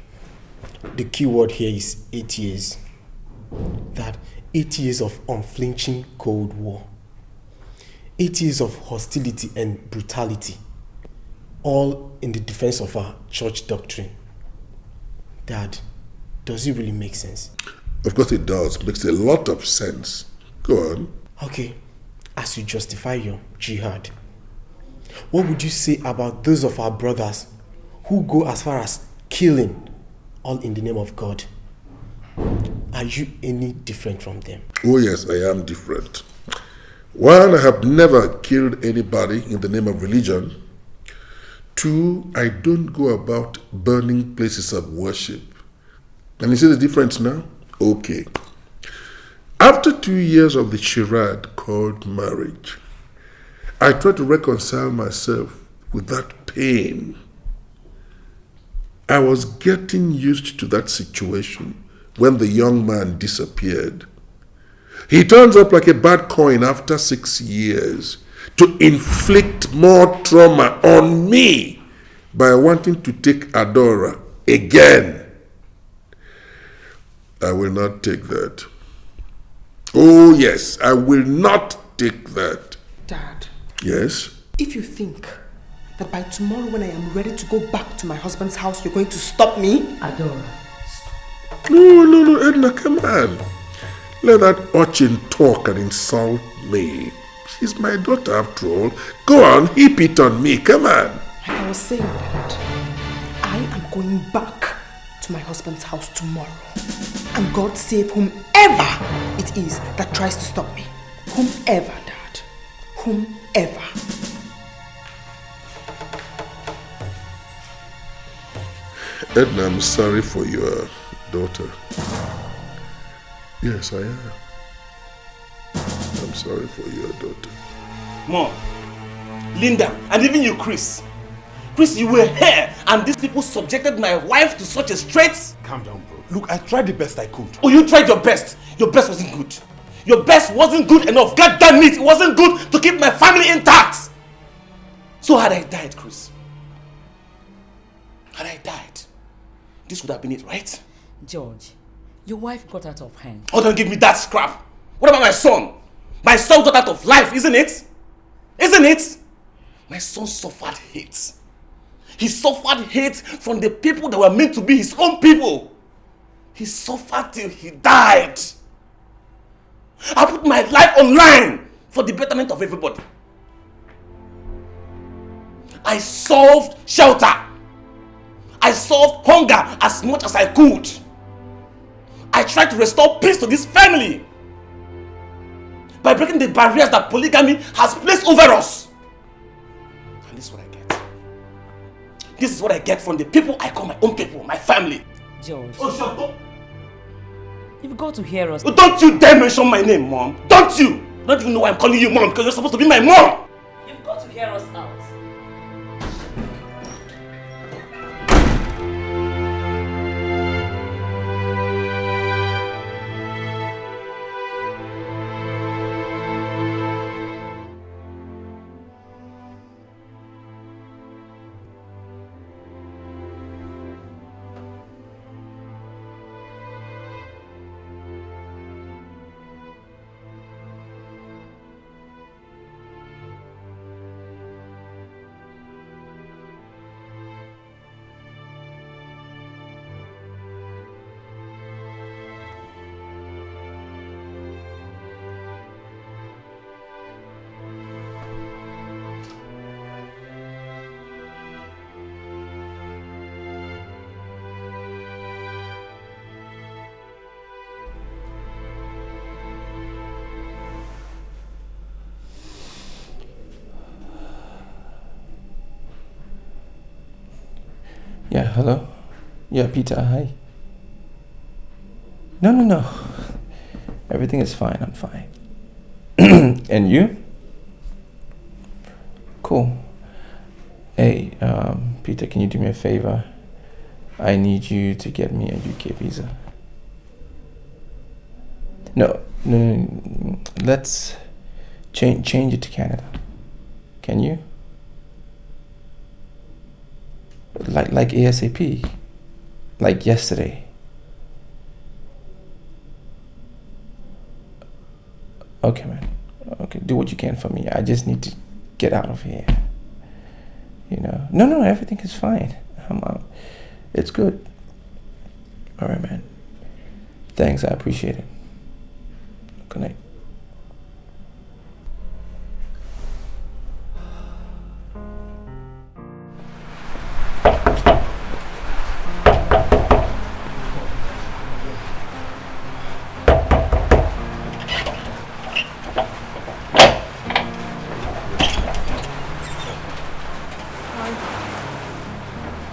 The key word here is 8 years. That 8 years of unflinching Cold War. 8 years of hostility and brutality. All in the defense of our church doctrine. Dad, does it really make sense? Of course it does. Makes a lot of sense. Go on. Okay. As you justify your jihad, what would you say about those of our brothers who go as far as killing, all in the name of God? Are you any different from them? Oh yes, I am different. One, I have never killed anybody in the name of religion. 2, I don't go about burning places of worship. Can you see the difference now? Okay. After 2 years of the charade called marriage, I tried to reconcile myself with that pain. I was getting used to that situation when the young man disappeared. He turns up like a bad coin after 6 years to inflict more trauma on me by wanting to take Adora again. I will not take that. Oh yes, I will not take that. Dad. Yes? If you think that by tomorrow when I am ready to go back to my husband's house, you're going to stop me? Adora. No, Edna, come on. Let that urchin talk and insult me. She's my daughter after all. Go on, heap it on me, come on. Like I was saying, Dad, I am going back to my husband's house tomorrow. And God save whomever it is that tries to stop me. Whomever, Dad. Whomever. Edna, I'm sorry for your daughter. Yes, I am. I'm sorry for your daughter. Mom, Linda, and even you, Chris. Chris, you were here, and these people subjected my wife to such a strait. Calm down, bro. Look, I tried the best I could. Oh, you tried your best. Your best wasn't good. Your best wasn't good enough. God damn it, it wasn't good to keep my family intact. So had I died, Chris, had I died, this would have been it, right? George, your wife got out of hand. Oh, don't give me that scrap. What about my son? My son got out of life, isn't it? Isn't it? My son suffered hate. He suffered hate from the people that were meant to be his own people. He suffered till he died. I put my life online for the betterment of everybody. I solved shelter. I solved hunger as much as I could. I tried to restore peace to this family by breaking the barriers that polygamy has placed over us. And this is what I get. This is what I get from the people I call my own people, my family. George. Oh, shut up. You've got to hear us. Oh, don't you dare mention my name, Mom. Don't you? I don't even know why I'm calling you Mom, because you're supposed to be my mom. You've got to hear us out. Yeah, hello? Yeah, Peter, hi. No. Everything is fine, I'm fine. And you? Cool. Hey, Peter, can you do me a favor? I need you to get me a UK visa. No. Let's change it to Canada. Can you? Like ASAP. Like yesterday. Okay, man. Okay, do what you can for me. I just need to get out of here. You know. No, everything is fine. It's good. Alright, man. Thanks, I appreciate it. Good night.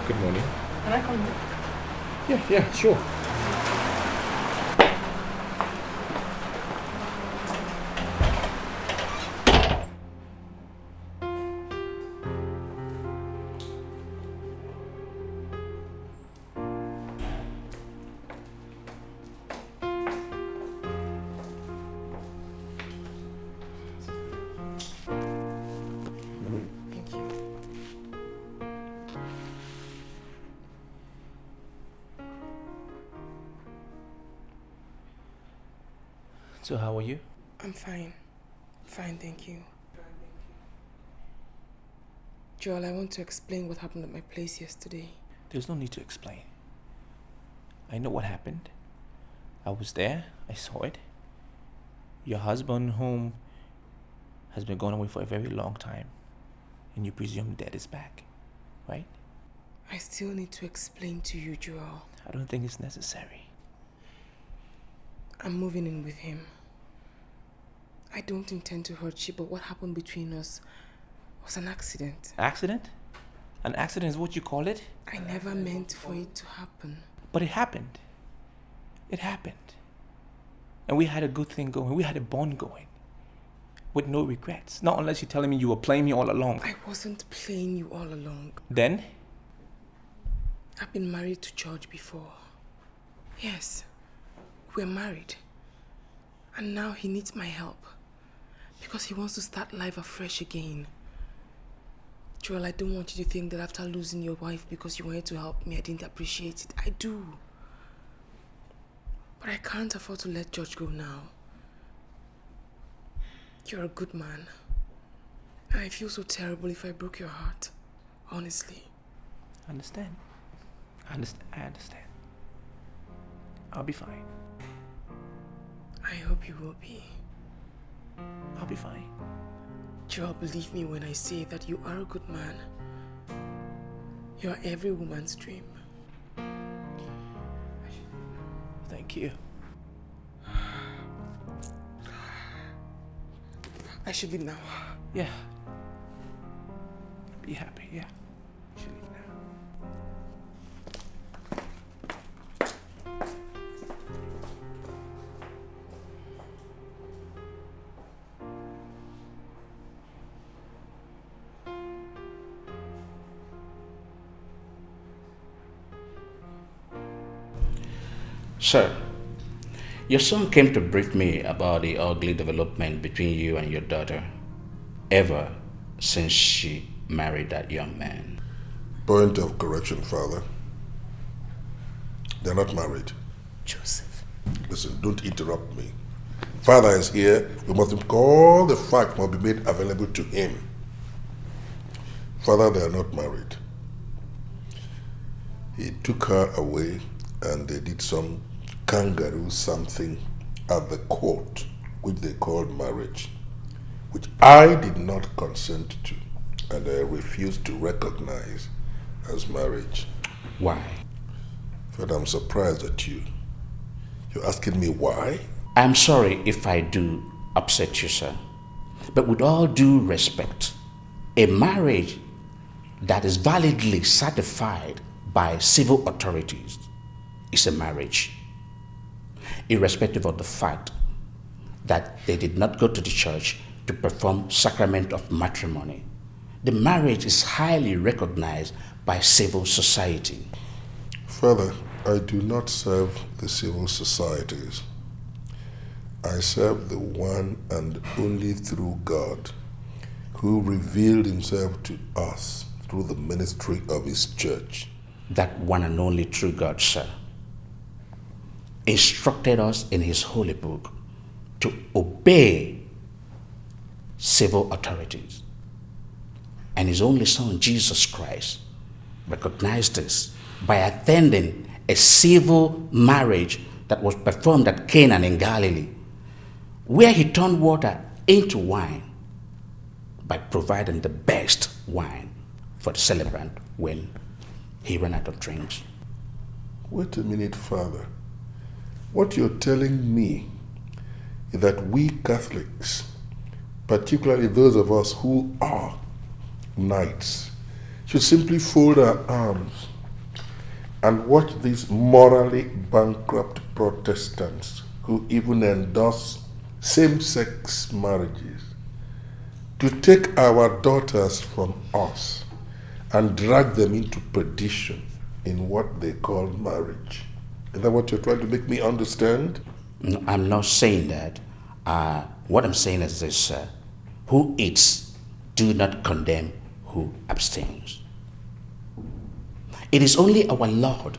Good morning. Can I come in? Yeah, sure. So how are you? I'm fine. Fine, thank you. Joel, I want to explain what happened at my place yesterday. There's no need to explain. I know what happened. I was there. I saw it. Your husband, whom has been gone away for a very long time, and you presume Dad is back, right? I still need to explain to you, Joel. I don't think it's necessary. I'm moving in with him. I don't intend to hurt you, but what happened between us was an accident. Accident? An accident is what you call it? I never meant for it to happen. But it happened. It happened. And we had a good thing going. We had a bond going. With no regrets. Not unless you're telling me you were playing me all along. I wasn't playing you all along. Then? I've been married to George before. Yes. We're married. And now he needs my help. Because he wants to start life afresh again. Joel, I don't want you to think that after losing your wife because you wanted to help me, I didn't appreciate it. I do. But I can't afford to let George go now. You're a good man. And I feel so terrible if I broke your heart. Honestly. I understand. I understand. I'll be fine. I hope you will be. I'll be fine. Joel, believe me when I say that you are a good man. You are every woman's dream. Thank you. I should leave now. Yeah. Be happy, yeah. You should leave now. Sir, your son came to brief me about the ugly development between you and your daughter ever since she married that young man. Point of correction, Father. They're not married. Joseph. Listen, don't interrupt me. Father is here. We must all the facts must be made available to him. Father, they are not married. He took her away and they did some kangaroo something at the court, which they called marriage, which I did not consent to, and I refused to recognize as marriage. Why? Father, I'm surprised at you. You're asking me why? I'm sorry if I do upset you, sir. But with all due respect, a marriage that is validly certified by civil authorities is a marriage, irrespective of the fact that they did not go to the church to perform sacrament of matrimony. The marriage is highly recognized by civil society. Father, I do not serve the civil societies. I serve the one and only true God, who revealed himself to us through the ministry of his church. That one and only true God, sir, instructed us in his holy book to obey civil authorities. And his only son, Jesus Christ, recognized this by attending a civil marriage that was performed at Cana in Galilee, where he turned water into wine by providing the best wine for the celebrant when he ran out of drinks. Wait a minute, Father. What you're telling me is that we Catholics, particularly those of us who are knights, should simply fold our arms and watch these morally bankrupt Protestants who even endorse same-sex marriages to take our daughters from us and drag them into perdition in what they call marriage. Is that what you're trying to make me understand? No, I'm not saying that. What I'm saying is this, who eats, do not condemn who abstains. It is only our Lord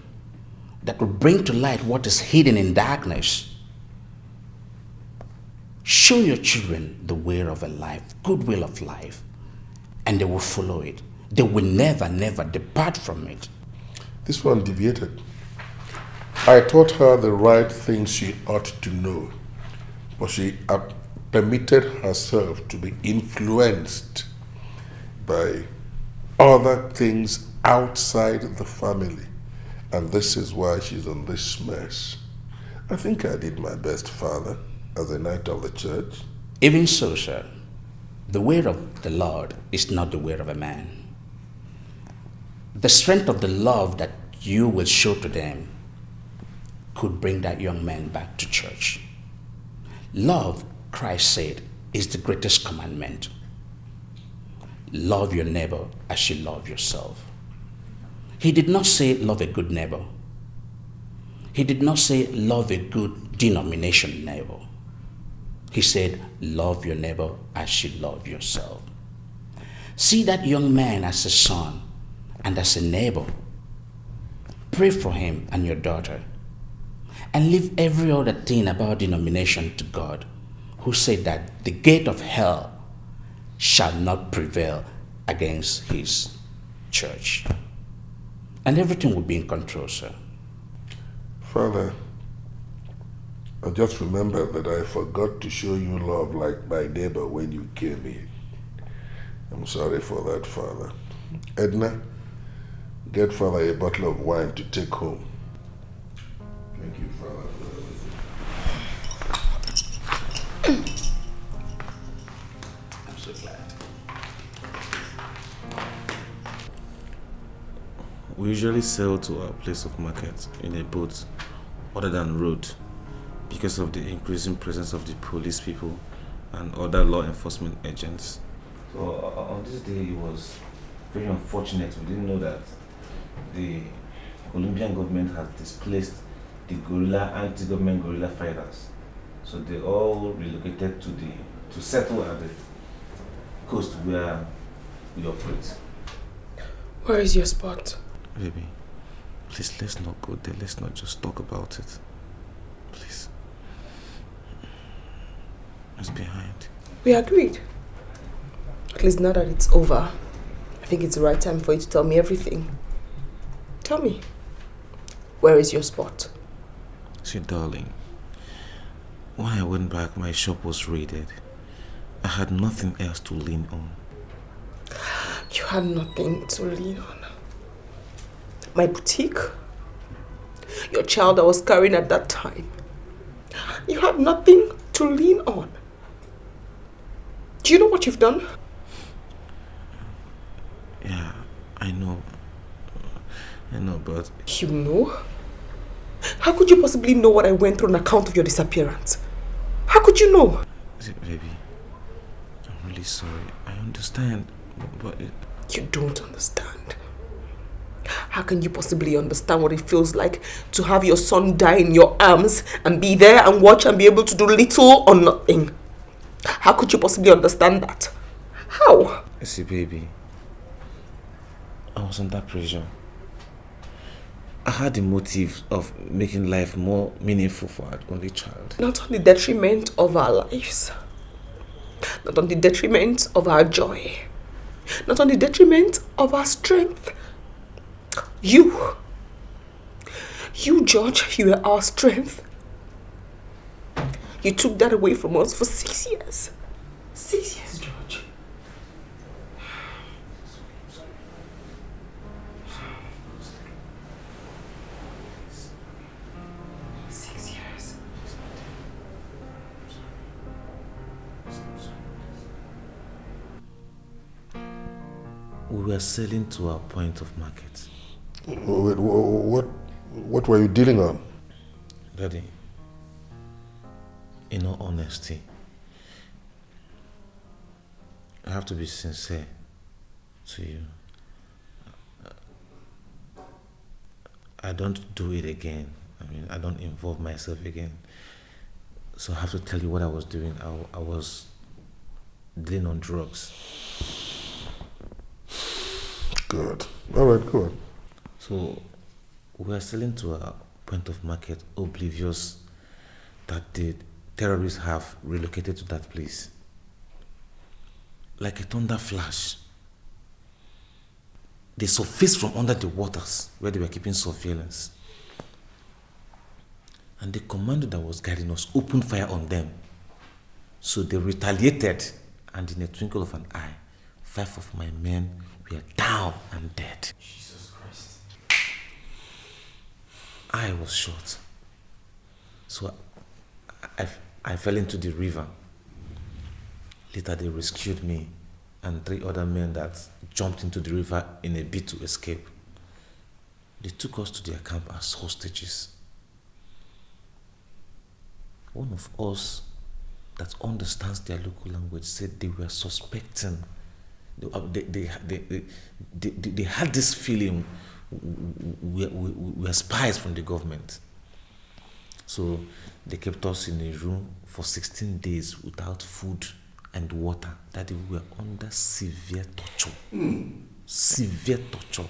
that will bring to light what is hidden in darkness. Show your children the way of a life, good will of life, and they will follow it. They will never, never depart from it. This one deviated. I taught her the right things she ought to know, but she permitted herself to be influenced by other things outside the family, and this is why she's in this mess. I think I did my best, Father, as a knight of the church. Even so, sir, the way of the Lord is not the way of a man. The strength of the love that you will show to them could bring that young man back to church. Love, Christ said, is the greatest commandment. Love your neighbor as you love yourself. He did not say love a good neighbor. He did not say love a good denomination neighbor. He said love your neighbor as you love yourself. See that young man as a son and as a neighbor. Pray for him and your daughter, and leave every other thing about denomination to God, who said that the gate of hell shall not prevail against his church. And everything will be in control, sir. Father, I just remembered that I forgot to show you love like my neighbor when you came in. I'm sorry for that, Father. Edna, get Father a bottle of wine to take home. Thank you, Father. I'm so glad. We usually sail to our place of market in a boat other than road because of the increasing presence of the police people and other law enforcement agents. So on this day, it was very unfortunate. We didn't know that the Colombian government has displaced the anti-government guerrilla fighters. So they all relocated to settle at the coast where we operate. Where is your spot? Baby, please, let's not go there. Let's not just talk about it. Please. It's behind. We agreed. At least now that it's over, I think it's the right time for you to tell me everything. Tell me, where is your spot? See, darling, when I went back, my shop was raided. I had nothing else to lean on. You had nothing to lean on. My boutique? Your child I was carrying at that time. You had nothing to lean on. Do you know what you've done? Yeah, I know, but... You know? How could you possibly know what I went through on account of your disappearance? How could you know? See, baby, I'm really sorry. I understand, but... You don't understand. How can you possibly understand what it feels like to have your son die in your arms and be there and watch and be able to do little or nothing? How could you possibly understand that? How? See, baby, I was under pressure. I had the motive of making life more meaningful for our only child. Not on the detriment of our lives. Not on the detriment of our joy. Not on the detriment of our strength. You, George, you were our strength. You took that away from us for 6 years. 6 years, George. We were sailing to our point of market. Wait, what were you dealing on? Daddy, in all honesty, I have to be sincere to you. I don't do it again. I mean, I don't involve myself again. So I have to tell you what I was doing. I was dealing on drugs. Good. All right, go on. So we were selling to a point of market, oblivious that the terrorists have relocated to that place. Like a thunder flash, they surfaced from under the waters where they were keeping surveillance. And the commando that was guiding us opened fire on them. So they retaliated, and in a twinkle of an eye, 5 of my men were down and dead. Jesus Christ. I was shot. So I fell into the river. Later they rescued me and 3 other men that jumped into the river in a bid to escape. They took us to their camp as hostages. One of us that understands their local language said they were suspecting. They had this feeling we are spies from the government. So they kept us in a room for 16 days without food and water. That we were under severe torture. Severe torture.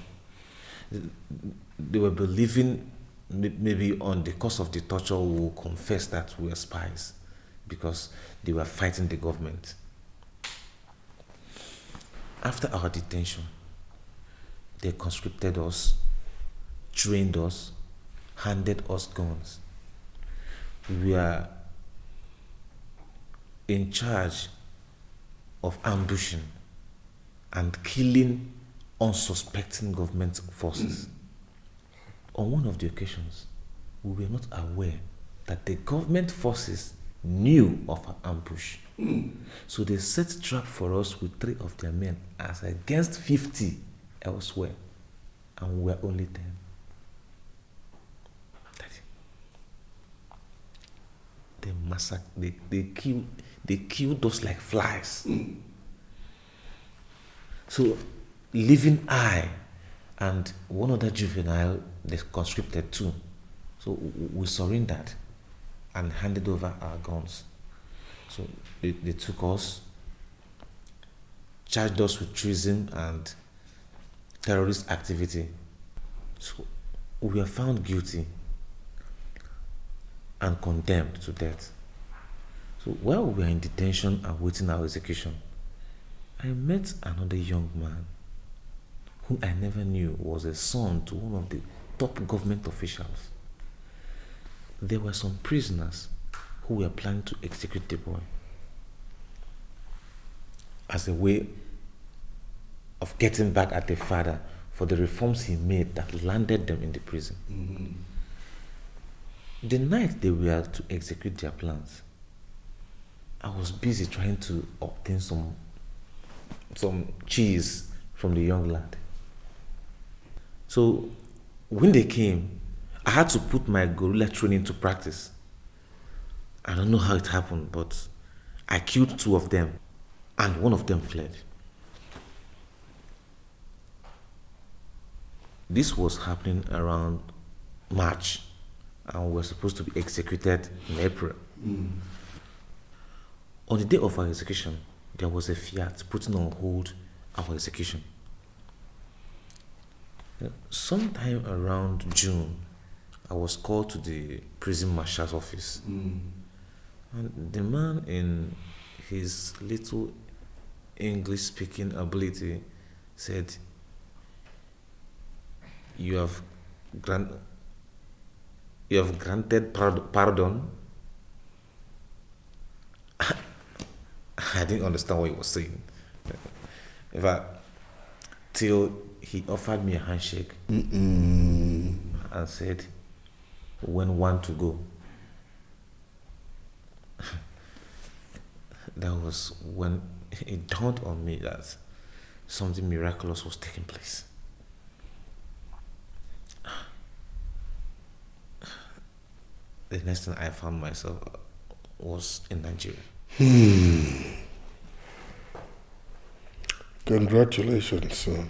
They were believing maybe on the course of the torture we will confess that we were spies because they were fighting the government. After our detention, they conscripted us, trained us, handed us guns. we are in charge of ambushing and killing unsuspecting government forces. On one of the occasions, we were not aware that the government forces knew of our ambush. So they set trap for us with 3 of their men as against 50 elsewhere, and we were only 10. They massacred, they killed us like flies. So, leaving I and one other juvenile, they conscripted too. So we surrendered and handed over our guns. So they took us, charged us with treason and terrorist activity. So we were found guilty and condemned to death. So while we were in detention awaiting our execution, I met another young man whom I never knew was a son to one of the top government officials. There were some prisoners who were planning to execute the boy as a way of getting back at the father for the reforms he made that landed them in the prison. The night they were to execute their plans, I was busy trying to obtain some cheese from the young lad. So when they came, I had to put my guerrilla training to practice. I don't know how it happened, but I killed 2 of them and one of them fled. This was happening around March, and we were supposed to be executed in April. On the day of our execution, there was a fiat putting on hold our execution. Sometime around June, I was called to the prison marshal's office. And the man, in his little English-speaking ability, said, you have granted pardon. I didn't understand what he was saying. In fact, till he offered me a handshake and said, when one to go. That was when it dawned on me that something miraculous was taking place. The next thing I found myself was in Nigeria. Congratulations, son.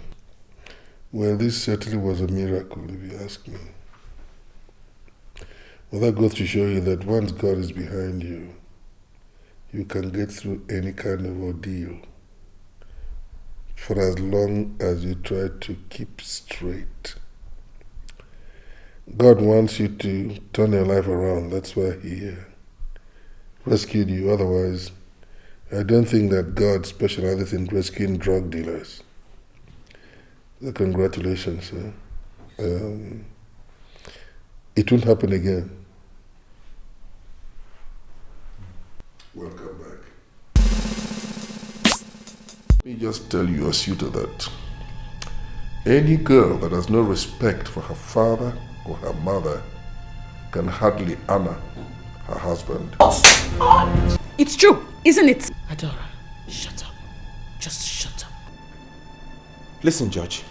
Well, this certainly was a miracle, if you ask me. Well, that goes to show you that once God is behind you, you can get through any kind of ordeal for as long as you try to keep straight. God wants you to turn your life around. That's why He rescued you. Otherwise, I don't think that God specializes in rescuing drug dealers. So congratulations. It won't happen again. Welcome back. Let me just tell your suitor that any girl that has no respect for her father or her mother can hardly honor her husband. It's true, isn't it? Adora, shut up. Just shut up. Listen, Judge.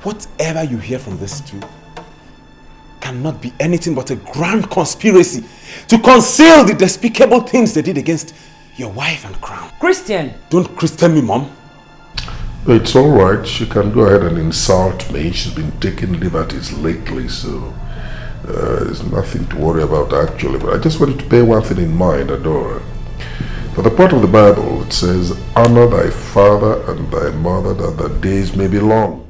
Whatever you hear from these two cannot be anything but a grand conspiracy to conceal the despicable things they did against your wife and crown. Christian! Don't Christian me, Mom. It's all right. She can go ahead and insult me. She's been taking liberties lately, so there's nothing to worry about actually. But I just wanted to bear one thing in mind, Adora. For the part of the Bible, it says, honor thy father and thy mother that the days may be long.